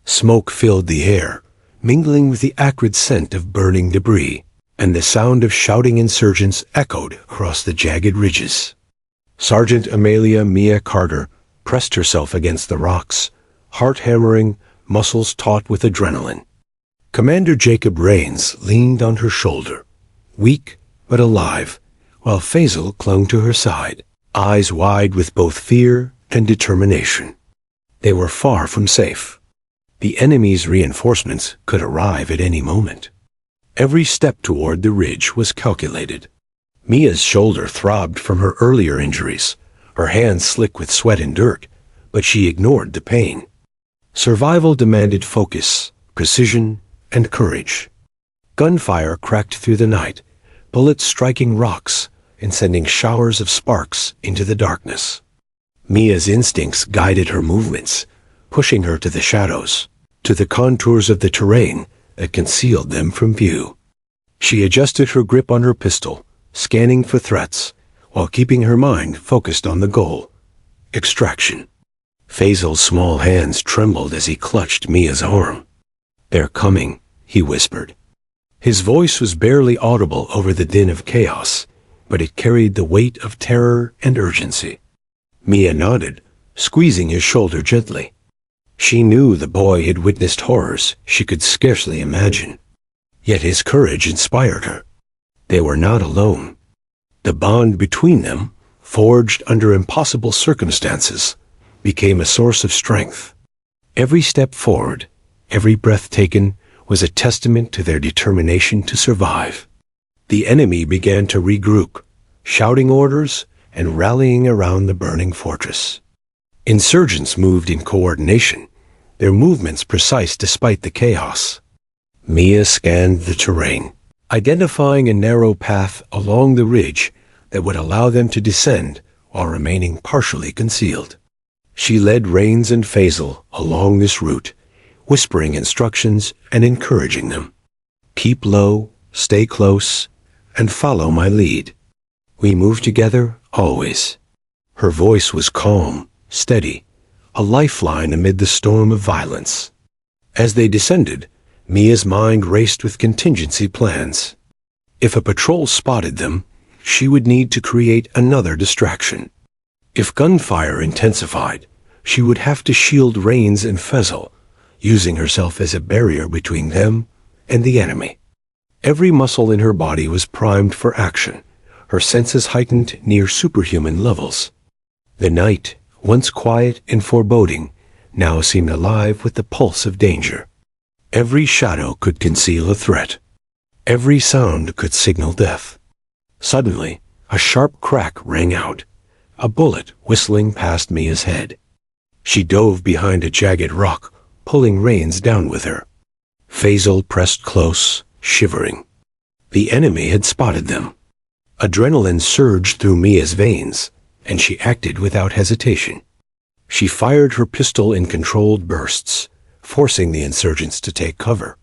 [SPEAKER 1] Smoke filled the air, mingling with the acrid scent of burning debris, and the sound of shouting insurgents echoed across the jagged ridges. Sergeant Amelia Mia Carter pressed herself against the rocks, heart hammering, muscles taut with adrenaline. Commander Jacob Rains leaned on her shoulder, weak but alive, while Faisal clung to her side, eyes wide with both fear and determination. They were far from safe. The enemy's reinforcements could arrive at any moment. Every step toward the ridge was calculated. Mia's shoulder throbbed from her earlier injuries, her hands slick with sweat and dirt, but she ignored the pain. Survival demanded focus, precision, and courage. Gunfire cracked through the night, bullets striking rocks and sending showers of sparks into the darkness. Mia's instincts guided her movements, pushing her to the shadows, to the contours of the terrain that concealed them from view. She adjusted her grip on her pistol, scanning for threats, while keeping her mind focused on the goal: extraction. Faisal's small hands trembled as he clutched Mia's arm. "They're coming," he whispered. His voice was barely audible over the din of chaos, but it carried the weight of terror and urgency. Mia nodded, squeezing his shoulder gently. She knew the boy had witnessed horrors she could scarcely imagine. Yet his courage inspired her. They were not alone. The bond between them, forged under impossible circumstances, became a source of strength. Every step forward, every breath taken, was a testament to their determination to survive. The enemy began to regroup, shouting orders and rallying around the burning fortress. Insurgents moved in coordination, their movements precise despite the chaos. Mia scanned the terrain, identifying a narrow path along the ridge that would allow them to descend while remaining partially concealed. She led Rains and Faisal along this route, whispering instructions and encouraging them. "Keep low, stay close, and follow my lead. We move together always." Her voice was calm, steady, a lifeline amid the storm of violence. As they descended, Mia's mind raced with contingency plans. If a patrol spotted them, she would need to create another distraction. If gunfire intensified, she would have to shield Rains and Faisal, using herself as a barrier between them and the enemy. Every muscle in her body was primed for action, her senses heightened near superhuman levels. The night, once quiet and foreboding, now seemed alive with the pulse of danger. Every shadow could conceal a threat. Every sound could signal death. Suddenly, a sharp crack rang out, a bullet whistling past Mia's head. She dove behind a jagged rock, pulling Rains down with her. Faisal pressed close, shivering. The enemy had spotted them. Adrenaline surged through Mia's veins, and she acted without hesitation. She fired her pistol in controlled bursts, forcing the insurgents to take cover.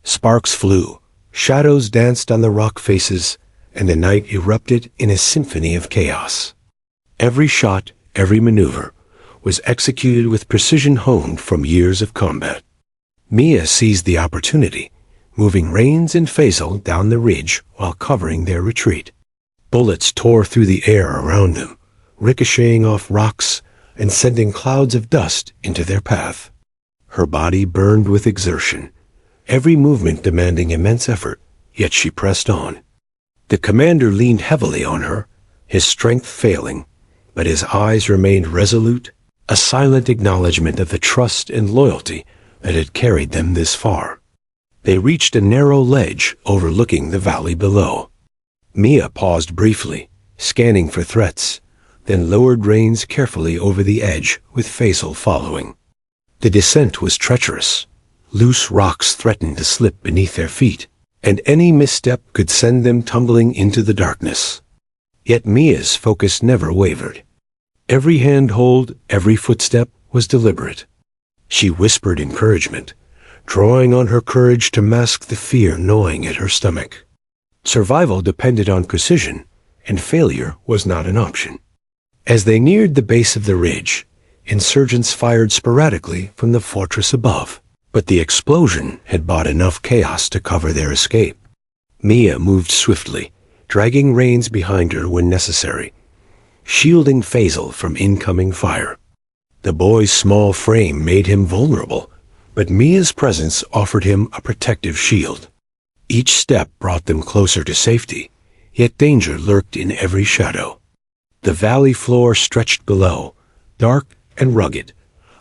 [SPEAKER 1] Sparks flew, shadows danced on the rock faces, and the night erupted in a symphony of chaos. Every shot, every maneuver, was executed with precision honed from years of combat. Mia seized the opportunity, moving Rains and Faisal down the ridge while covering their retreat. Bullets tore through the air around them, ricocheting off rocks and sending clouds of dust into their path. Her body burned with exertion, every movement demanding immense effort, yet she pressed on. The commander leaned heavily on her, his strength failing, but his eyes remained resolute, a silent acknowledgment of the trust and loyalty that had carried them this far. They reached a narrow ledge overlooking the valley below. Mia paused briefly, scanning for threats, then lowered reins carefully over the edge with Faisal following. The descent was treacherous. Loose rocks threatened to slip beneath their feet, and any misstep could send them tumbling into the darkness. Yet Mia's focus never wavered. Every handhold, every footstep was deliberate. She whispered encouragement, drawing on her courage to mask the fear gnawing at her stomach. Survival depended on precision, and failure was not an option. As they neared the base of the ridge, insurgents fired sporadically from the fortress above, but the explosion had brought enough chaos to cover their escape. Mia moved swiftly, dragging reins behind her when necessary, shielding Faisal from incoming fire. The boy's small frame made him vulnerable, but Mia's presence offered him a protective shield. Each step brought them closer to safety, yet danger lurked in every shadow. The valley floor stretched below, dark and rugged,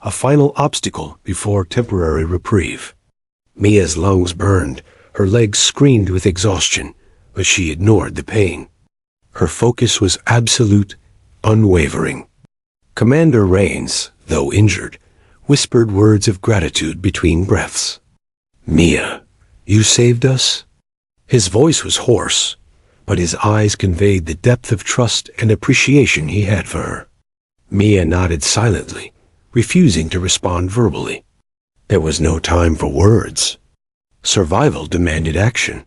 [SPEAKER 1] a final obstacle before temporary reprieve. Mia's lungs burned, her legs screamed with exhaustion, but she ignored the pain. Her focus was absolute, unwavering. Commander Rains, though injured, whispered words of gratitude between breaths. "Mia, you saved us?" His voice was hoarse, but his eyes conveyed the depth of trust and appreciation he had for her. Mia nodded silently, refusing to respond verbally. There was no time for words. Survival demanded action.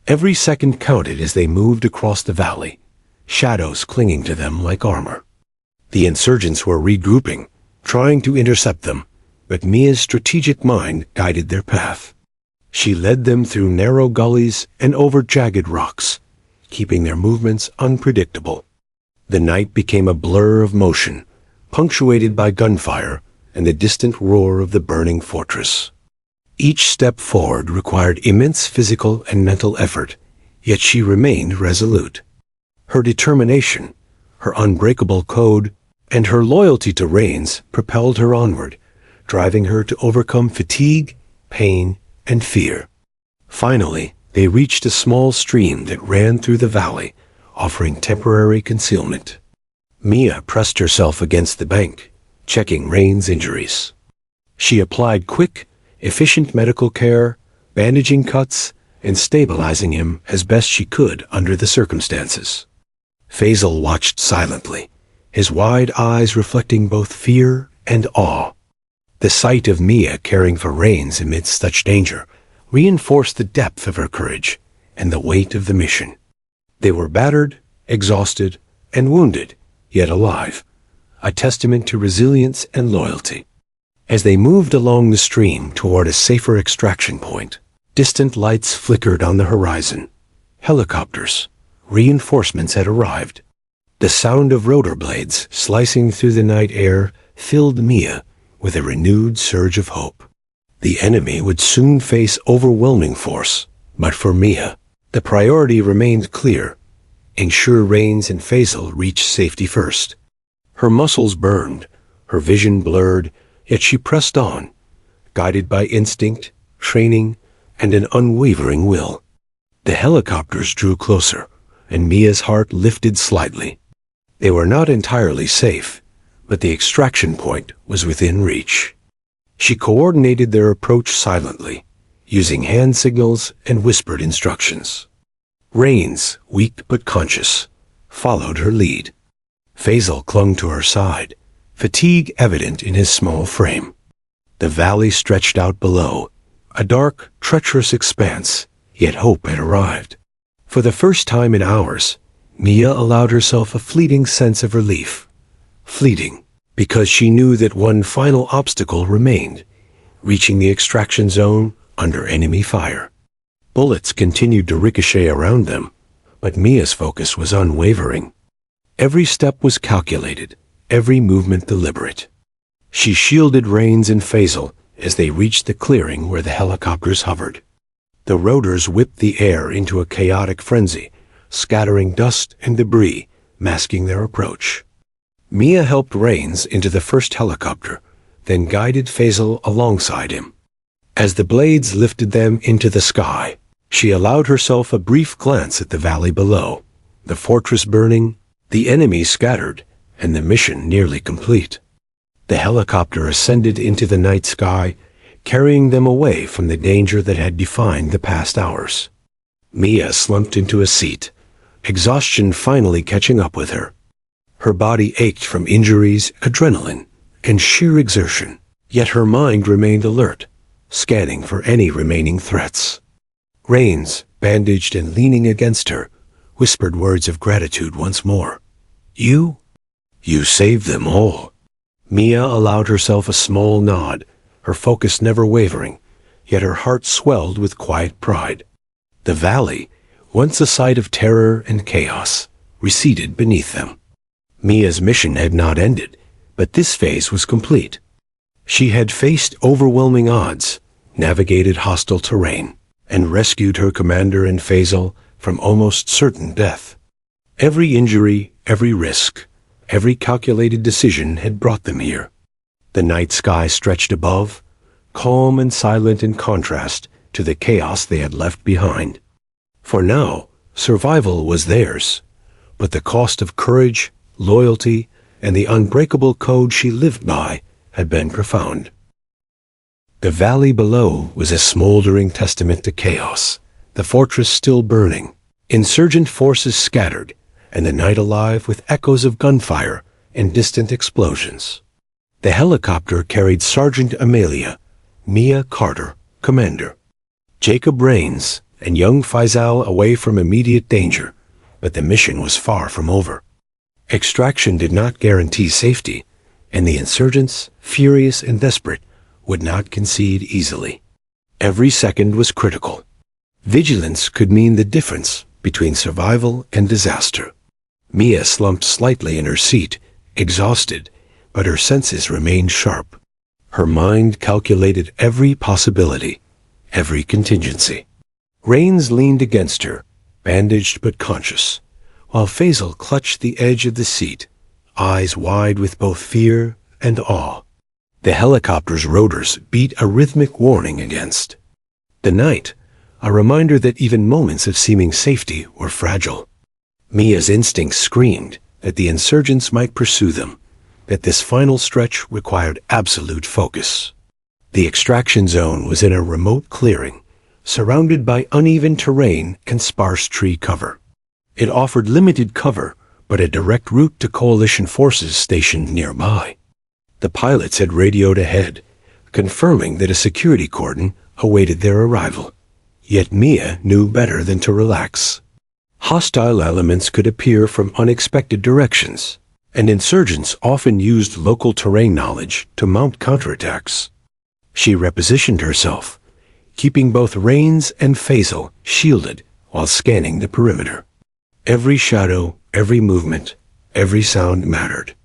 [SPEAKER 1] Every second counted as they moved across the valley, shadows clinging to them like armor. The insurgents were regrouping, trying to intercept them, but Mia's strategic mind guided their path. She led them through narrow gullies and over jagged rocks, keeping their movements unpredictable. The night became a blur of motion, punctuated by gunfire and the distant roar of the burning fortress. Each step forward required immense physical and mental effort, yet she remained resolute. Her determination, her unbreakable code, and her loyalty to Rains propelled her onward, driving her to overcome fatigue, pain, and fear. Finally, they reached a small stream that ran through the valley, offering temporary concealment. Mia pressed herself against the bank, checking Rains' injuries. She applied quick, efficient medical care, bandaging cuts, and stabilizing him as best she could under the circumstances. Faisal watched silently, his wide eyes reflecting both fear and awe. The sight of Mia caring for Rains amidst such danger reinforced the depth of her courage and the weight of the mission. They were battered, exhausted, and wounded, yet alive, a testament to resilience and loyalty. As they moved along the stream toward a safer extraction point, distant lights flickered on the horizon. Helicopters, reinforcements had arrived. The sound of rotor blades slicing through the night air filled Mia with a renewed surge of hope. The enemy would soon face overwhelming force, but for Mia, the priority remained clear: ensure Rains and Faisal reached safety first. Her muscles burned, her vision blurred, yet she pressed on, guided by instinct, training, and an unwavering will. The helicopters drew closer, and Mia's heart lifted slightly. They were not entirely safe, but the extraction point was within reach. She coordinated their approach silently, using hand signals and whispered instructions. Rains, weak but conscious, followed her lead. Faisal clung to her side, fatigue evident in his small frame. The valley stretched out below, a dark, treacherous expanse, yet hope had arrived. For the first time in hours, Mia allowed herself a fleeting sense of relief. Fleeting, because she knew that one final obstacle remained: reaching the extraction zone under enemy fire. Bullets continued to ricochet around them, but Mia's focus was unwavering. Every step was calculated, every movement deliberate. She shielded Rains and Faisal as they reached the clearing where the helicopters hovered. The rotors whipped the air into a chaotic frenzy, scattering dust and debris, masking their approach. Mia helped Rains into the first helicopter, then guided Faisal alongside him. As the blades lifted them into the sky, she allowed herself a brief glance at the valley below, the fortress burning, the enemy scattered, and the mission nearly complete. The helicopter ascended into the night sky, carrying them away from the danger that had defined the past hours. Mia slumped into a seat, exhaustion finally catching up with her. Her body ached from injuries, adrenaline, and sheer exertion, yet her mind remained alert, scanning for any remaining threats. Rains, bandaged and leaning against her, whispered words of gratitude once more. You saved them all." Mia allowed herself a small nod, her focus never wavering, yet her heart swelled with quiet pride. The valley, once a site of terror and chaos, receded beneath them. Mia's mission had not ended, but this phase was complete. She had faced overwhelming odds, navigated hostile terrain, and rescued her commander and Faisal from almost certain death. Every injury, every risk, every calculated decision had brought them here. The night sky stretched above, calm and silent in contrast to the chaos they had left behind. For now, survival was theirs, but the cost of courage, loyalty, and the unbreakable code she lived by had been profound. The valley below was a smoldering testament to chaos, the fortress still burning, insurgent forces scattered, and the night alive with echoes of gunfire and distant explosions. The helicopter carried Sergeant Amelia, Mia Carter, commander, Jacob Rains, and young Faisal away from immediate danger, but the mission was far from over. Extraction did not guarantee safety, and the insurgents, furious and desperate, would not concede easily. Every second was critical. Vigilance could mean the difference between survival and disaster. Mia slumped slightly in her seat, exhausted, but her senses remained sharp. Her mind calculated every possibility, every contingency. Rains leaned against her, bandaged but conscious, while Faisal clutched the edge of the seat, eyes wide with both fear and awe. The helicopter's rotors beat a rhythmic warning against the night, a reminder that even moments of seeming safety were fragile. Mia's instincts screamed that the insurgents might pursue them, that this final stretch required absolute focus. The extraction zone was in a remote clearing, surrounded by uneven terrain and sparse tree cover. It offered limited cover, but a direct route to coalition forces stationed nearby. The pilots had radioed ahead, confirming that a security cordon awaited their arrival. Yet Mia knew better than to relax. Hostile elements could appear from unexpected directions, and insurgents often used local terrain knowledge to mount counterattacks. She repositioned herself, keeping both Rains and Faisal shielded while scanning the perimeter. Every shadow, every movement, every sound mattered.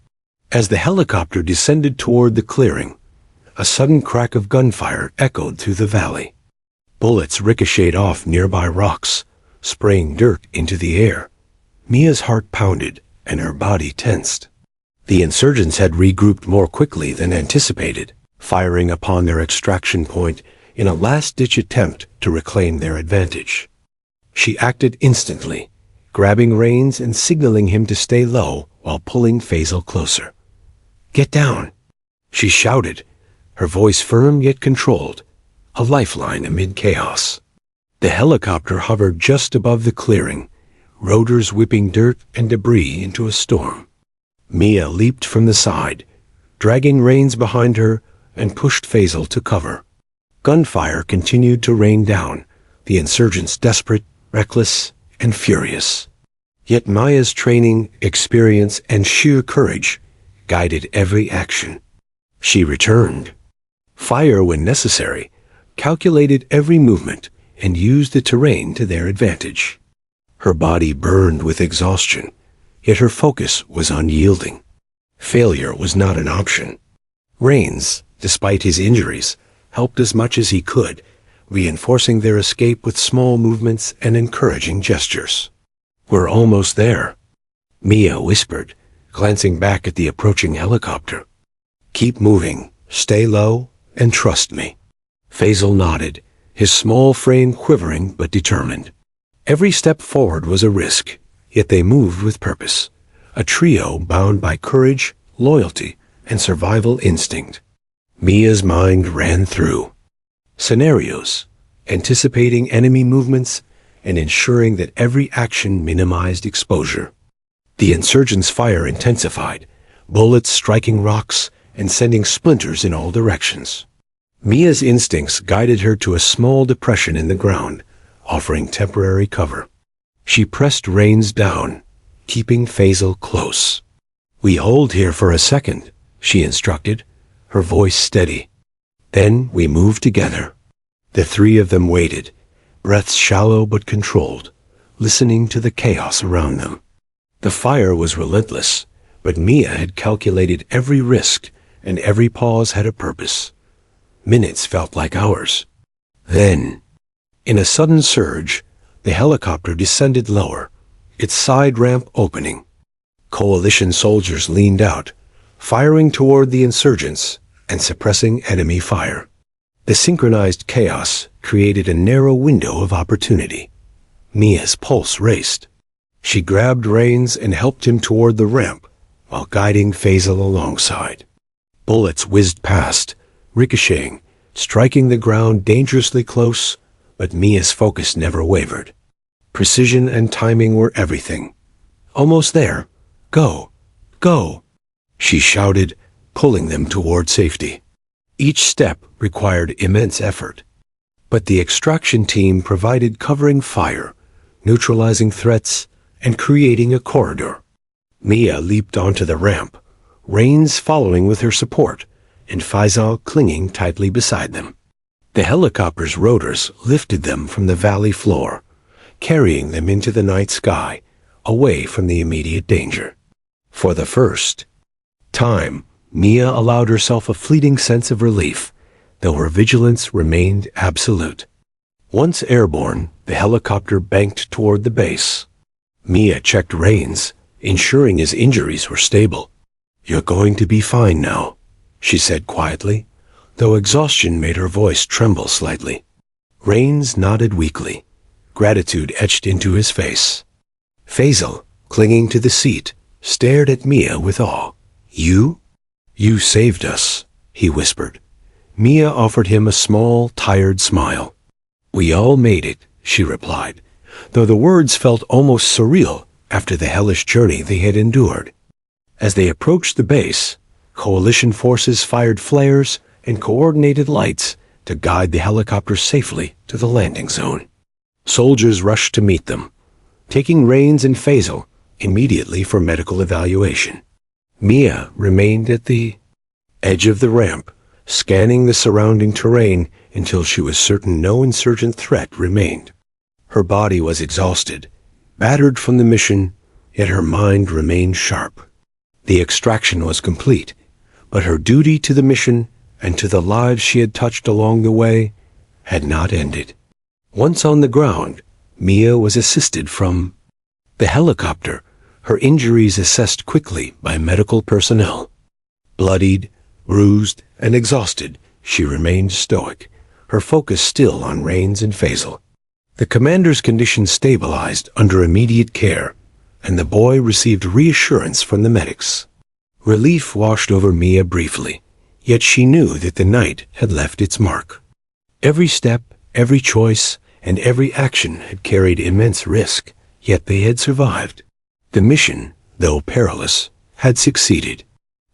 [SPEAKER 1] As the helicopter descended toward the clearing, a sudden crack of gunfire echoed through the valley. Bullets ricocheted off nearby rocks, spraying dirt into the air. Mia's heart pounded and her body tensed. The insurgents had regrouped more quickly than anticipated, firing upon their extraction point in a last-ditch attempt to reclaim their advantage. She acted instantly, grabbing Rains and signaling him to stay low while pulling Faisal closer. "Get down," she shouted, her voice firm yet controlled, a lifeline amid chaos. The helicopter hovered just above the clearing, rotors whipping dirt and debris into a storm. Mia leaped from the side, dragging Rains behind her, and pushed Faisal to cover. Gunfire continued to rain down, the insurgents desperate, reckless, and furious. Yet Maya's training, experience, and sheer courage guided every action. She returned, fire when necessary, calculated every movement, and used the terrain to their advantage. Her body burned with exhaustion, yet her focus was unyielding. Failure was not an option. Rains, despite his injuries, helped as much as he could, reinforcing their escape with small movements and encouraging gestures. "We're almost there," Mia whispered, glancing back at the approaching helicopter. "Keep moving, stay low, and trust me." Faisal nodded, his small frame quivering but determined. Every step forward was a risk, yet they moved with purpose, a trio bound by courage, loyalty, and survival instinct. Mia's mind ran through scenarios, anticipating enemy movements and ensuring that every action minimized exposure. The insurgents' fire intensified, bullets striking rocks and sending splinters in all directions. Mia's instincts guided her to a small depression in the ground, offering temporary cover. She pressed reins down, keeping Faisal close. "We hold here for a second," she instructed, her voice steady. "Then we move together." The three of them waited, breaths shallow but controlled, listening to the chaos around them. The fire was relentless, but Mia had calculated every risk, and every pause had a purpose. Minutes felt like hours. Then, in a sudden surge, the helicopter descended lower, its side ramp opening. Coalition soldiers leaned out, firing toward the insurgents and suppressing enemy fire. The synchronized chaos created a narrow window of opportunity. Mia's pulse raced. She grabbed reins and helped him toward the ramp, while guiding Faisal alongside. Bullets whizzed past, ricocheting, striking the ground dangerously close, but Mia's focus never wavered. Precision and timing were everything. "Almost there. Go, go," she shouted, pulling them toward safety. Each step required immense effort, but the extraction team provided covering fire, neutralizing threats, and creating a corridor. Mia leaped onto the ramp, reins following with her support, and Faisal clinging tightly beside them. The helicopter's rotors lifted them from the valley floor, carrying them into the night sky, away from the immediate danger. For the first time, Mia allowed herself a fleeting sense of relief, though her vigilance remained absolute. Once airborne, the helicopter banked toward the base. Mia checked reins, ensuring his injuries were stable. "You're going to be fine now," she said quietly, though exhaustion made her voice tremble slightly. Reins nodded weakly, gratitude etched into his face. Faisal, clinging to the seat, stared at Mia with awe. You saved us," he whispered. Mia offered him a small, tired smile. "We all made it," she replied, though the words felt almost surreal after the hellish journey they had endured. As they approached the base, coalition forces fired flares and coordinated lights to guide the helicopter safely to the landing zone. Soldiers rushed to meet them, taking reins and Faisal immediately for medical evaluation. Mia remained at the edge of the ramp, scanning the surrounding terrain until she was certain no insurgent threat remained. Her body was exhausted, battered from the mission, yet her mind remained sharp. The extraction was complete, but her duty to the mission and to the lives she had touched along the way had not ended. Once on the ground, Mia was assisted from the helicopter, her injuries assessed quickly by medical personnel. Bloodied, bruised, and exhausted, she remained stoic, her focus still on reins and Faisal. The commander's condition stabilized under immediate care, and the boy received reassurance from the medics. Relief washed over Mia briefly, yet she knew that the night had left its mark. Every step, every choice, and every action had carried immense risk, yet they had survived. The mission, though perilous, had succeeded.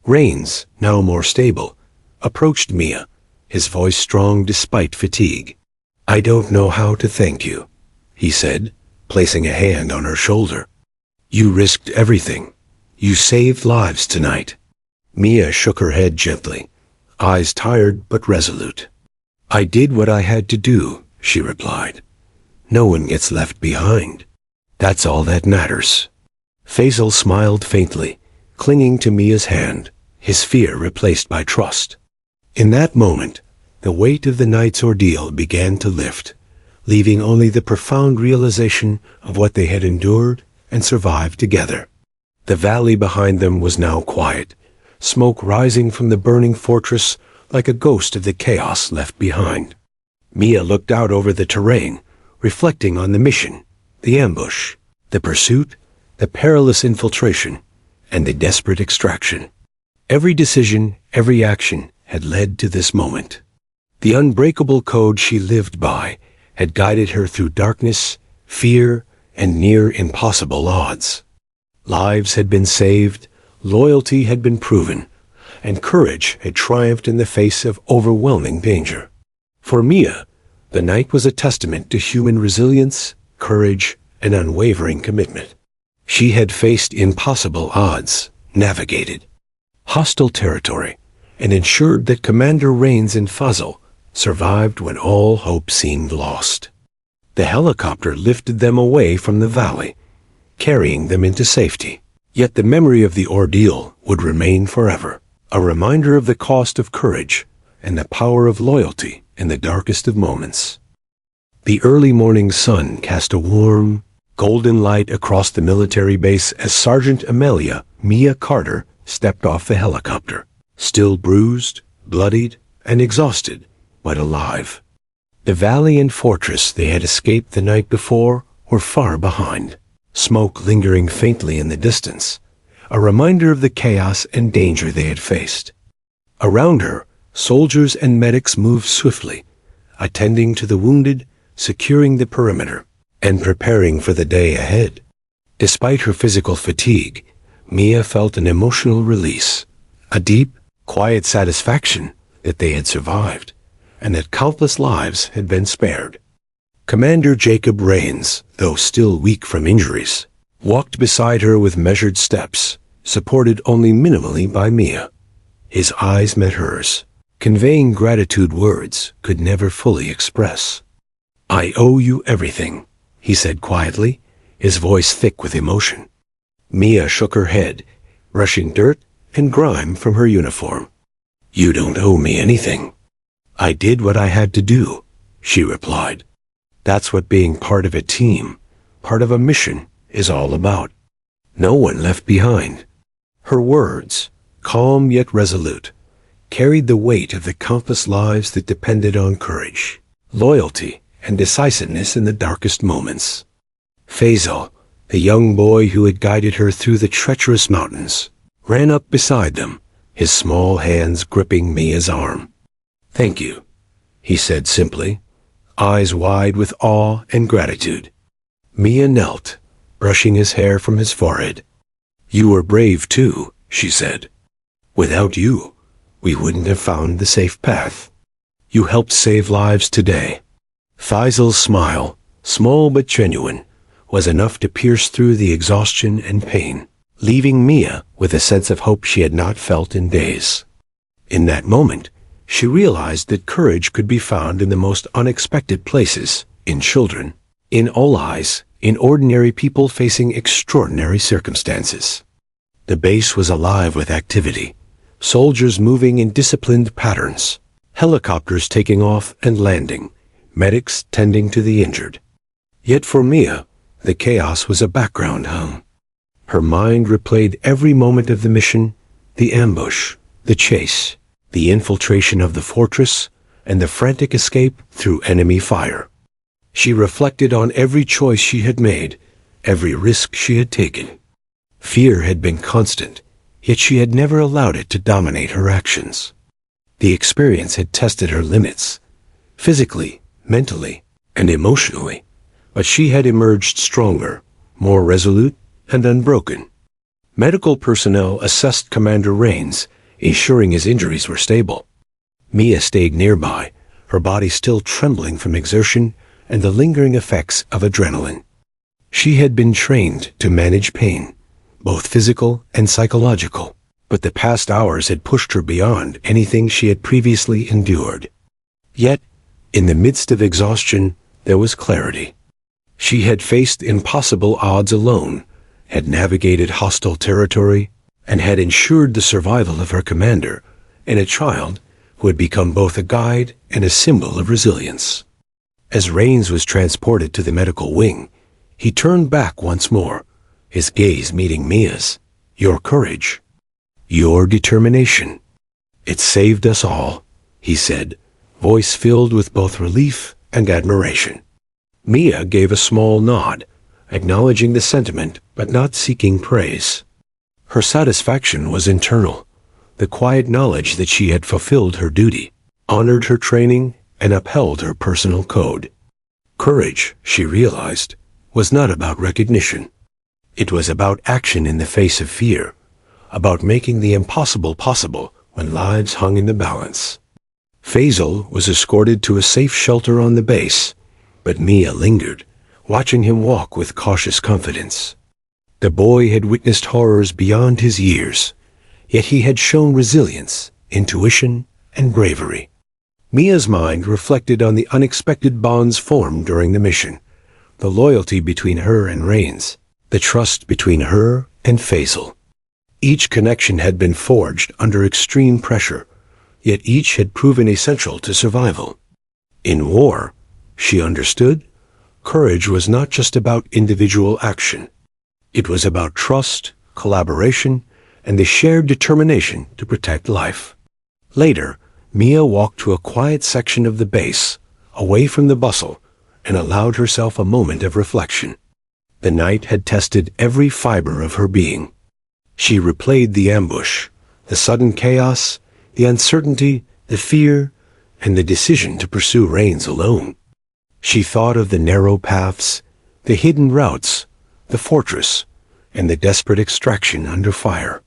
[SPEAKER 1] Rains, now more stable, approached Mia, his voice strong despite fatigue. "I don't know how to thank you," he said, placing a hand on her shoulder. "You risked everything. You saved lives tonight." Mia shook her head gently, eyes tired but resolute. "I did what I had to do," she replied. "No one gets left behind. That's all that matters." Faisal smiled faintly, clinging to Mia's hand, his fear replaced by trust. In that moment, the weight of the night's ordeal began to lift, leaving only the profound realization of what they had endured and survived together. The valley behind them was now quiet, smoke rising from the burning fortress like a ghost of the chaos left behind. Mia looked out over the terrain, reflecting on the mission, the ambush, the pursuit, the perilous infiltration, and the desperate extraction. Every decision, every action had led to this moment. The unbreakable code she lived by had guided her through darkness, fear, and near impossible odds. Lives had been saved, loyalty had been proven, and courage had triumphed in the face of overwhelming danger. For Mia, the night was a testament to human resilience, courage, and unwavering commitment. She had faced impossible odds, navigated hostile territory, and ensured that Commander Rains and Fazl survived when all hope seemed lost. The helicopter lifted them away from the valley, carrying them into safety. Yet the memory of the ordeal would remain forever, a reminder of the cost of courage and the power of loyalty in the darkest of moments. The early morning sun cast a warm, golden light across the military base as Sergeant Amelia Mia Carter stepped off the helicopter, still bruised, bloodied, and exhausted, but alive. The valley and fortress they had escaped the night before were far behind, smoke lingering faintly in the distance, a reminder of the chaos and danger they had faced. Around her, soldiers and medics moved swiftly, attending to the wounded, securing the perimeter, and preparing for the day ahead. Despite her physical fatigue, Mia felt an emotional release, a deep, quiet satisfaction that they had survived, and that countless lives had been spared. Commander Jacob Rains, though still weak from injuries, walked beside her with measured steps, supported only minimally by Mia. His eyes met hers, conveying gratitude words could never fully express. "I owe you everything," he said quietly, his voice thick with emotion. Mia shook her head, brushing dirt and grime from her uniform. "You don't owe me anything. I did what I had to do," she replied. "That's what being part of a team, part of a mission, is all about. No one left behind." Her words, calm yet resolute, carried the weight of the countless lives that depended on courage, loyalty, and decisiveness in the darkest moments. Faisal, the young boy who had guided her through the treacherous mountains, ran up beside them, his small hands gripping Mia's arm. "Thank you," he said simply, eyes wide with awe and gratitude. Mia knelt, brushing his hair from his forehead. "You were brave too," she said. "Without you, we wouldn't have found the safe path. You helped save lives today." Faisal's smile, small but genuine, was enough to pierce through the exhaustion and pain, leaving Mia with a sense of hope she had not felt in days. In that moment, she realized that courage could be found in the most unexpected places, in children, in all eyes, in ordinary people facing extraordinary circumstances. The base was alive with activity, soldiers moving in disciplined patterns, helicopters taking off and landing, medics tending to the injured. Yet for Mia, the chaos was a background hum. Her mind replayed every moment of the mission, the ambush, the chase, the infiltration of the fortress, and the frantic escape through enemy fire. She reflected on every choice she had made, every risk she had taken. Fear had been constant, yet she had never allowed it to dominate her actions. The experience had tested her limits, physically, mentally, and emotionally, but she had emerged stronger, more resolute, and unbroken. Medical personnel assessed Commander Rains, ensuring his injuries were stable. Mia stayed nearby, her body still trembling from exertion and the lingering effects of adrenaline. She had been trained to manage pain, both physical and psychological, but the past hours had pushed her beyond anything she had previously endured. Yet, in the midst of exhaustion, there was clarity. She had faced impossible odds alone, had navigated hostile territory, and had ensured the survival of her commander and a child who had become both a guide and a symbol of resilience. As Rains was transported to the medical wing, he turned back once more, his gaze meeting Mia's. "Your courage. Your determination. It saved us all," he said, voice filled with both relief and admiration. Mia gave a small nod, acknowledging the sentiment but not seeking praise. Her satisfaction was internal, the quiet knowledge that she had fulfilled her duty, honored her training, and upheld her personal code. Courage, she realized, was not about recognition. It was about action in the face of fear, about making the impossible possible when lives hung in the balance. Faisal was escorted to a safe shelter on the base, but Mia lingered, watching him walk with cautious confidence. The boy had witnessed horrors beyond his years, yet he had shown resilience, intuition, and bravery. Mia's mind reflected on the unexpected bonds formed during the mission, the loyalty between her and Rains, the trust between her and Faisal. Each connection had been forged under extreme pressure, yet each had proven essential to survival. In war, she understood, courage was not just about individual action. It was about trust, collaboration, and the shared determination to protect life. Later, Mia walked to a quiet section of the base, away from the bustle, and allowed herself a moment of reflection. The night had tested every fiber of her being. She replayed the ambush, the sudden chaos, the uncertainty, the fear, and the decision to pursue Rains alone. She thought of the narrow paths, the hidden routes, the fortress, and the desperate extraction under fire.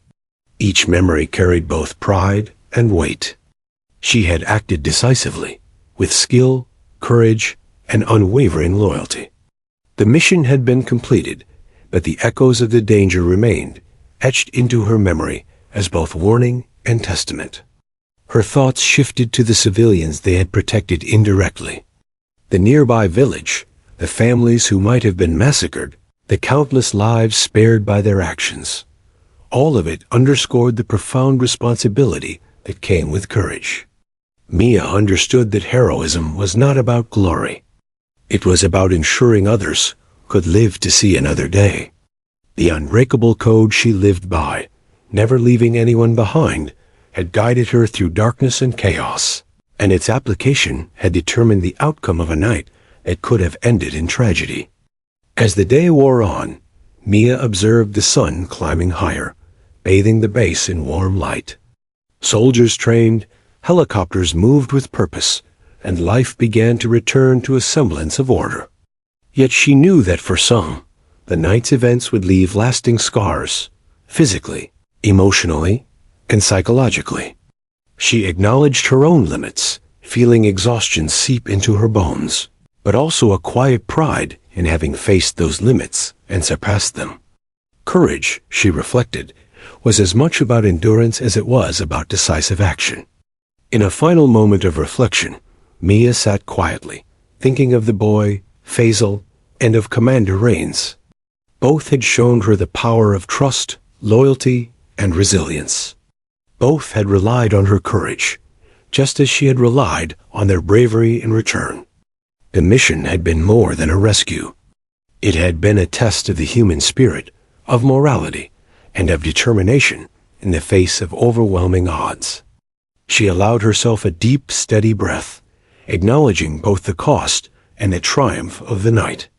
[SPEAKER 1] Each memory carried both pride and weight. She had acted decisively, with skill, courage, and unwavering loyalty. The mission had been completed, but the echoes of the danger remained, etched into her memory as both warning and testament. Her thoughts shifted to the civilians they had protected indirectly. The nearby village, the families who might have been massacred, the countless lives spared by their actions. All of it underscored the profound responsibility that came with courage. Mia understood that heroism was not about glory. It was about ensuring others could live to see another day. The unbreakable code she lived by, never leaving anyone behind, had guided her through darkness and chaos, and its application had determined the outcome of a night that could have ended in tragedy. As the day wore on, Mia observed the sun climbing higher, bathing the base in warm light. Soldiers trained, helicopters moved with purpose, and life began to return to a semblance of order. Yet she knew that for some, the night's events would leave lasting scars, physically, emotionally, and psychologically. She acknowledged her own limits, feeling exhaustion seep into her bones, but also a quiet pride in having faced those limits and surpassed them. Courage, she reflected, was as much about endurance as it was about decisive action. In a final moment of reflection, Mia sat quietly, thinking of the boy, Faisal, and of Commander Rains. Both had shown her the power of trust, loyalty, and resilience. Both had relied on her courage, just as she had relied on their bravery in return. The mission had been more than a rescue. It had been a test of the human spirit, of morality, and of determination in the face of overwhelming odds. She allowed herself a deep, steady breath, acknowledging both the cost and the triumph of the night.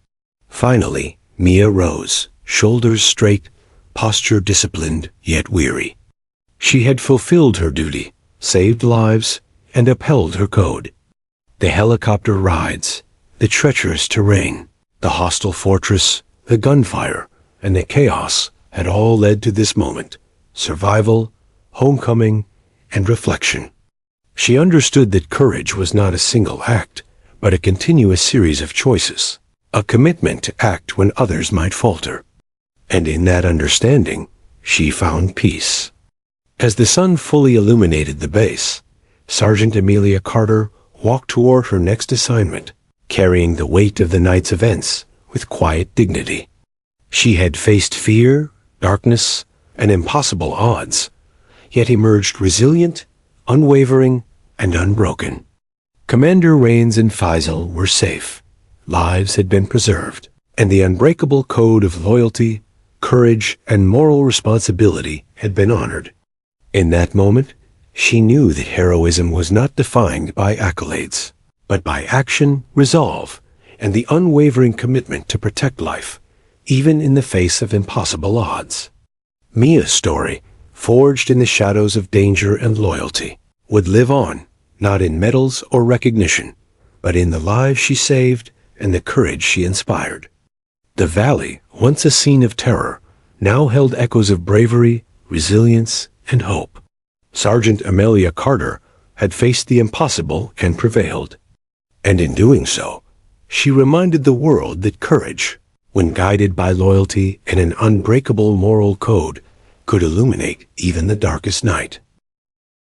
[SPEAKER 1] Finally, Mia rose, shoulders straight, posture disciplined, yet weary. She had fulfilled her duty, saved lives, and upheld her code. The helicopter rides, the treacherous terrain, the hostile fortress, the gunfire, and the chaos had all led to this moment: survival, homecoming, and reflection. She understood that courage was not a single act, but a continuous series of choices, a commitment to act when others might falter. And in that understanding, she found peace. As the sun fully illuminated the base, Sergeant Amelia Carter walked toward her next assignment, carrying the weight of the night's events with quiet dignity. She had faced fear, darkness, and impossible odds, yet emerged resilient, unwavering, and unbroken. Commander Rains and Faisal were safe. Lives had been preserved, and the unbreakable code of loyalty, courage, and moral responsibility had been honored. In that moment, she knew that heroism was not defined by accolades, but by action, resolve, and the unwavering commitment to protect life, even in the face of impossible odds. Mia's story, forged in the shadows of danger and loyalty, would live on, not in medals or recognition, but in the lives she saved and the courage she inspired. The valley, once a scene of terror, now held echoes of bravery, resilience, and hope. Sergeant Amelia Carter had faced the impossible and prevailed. And in doing so, she reminded the world that courage, when guided by loyalty and an unbreakable moral code, could illuminate even the darkest night.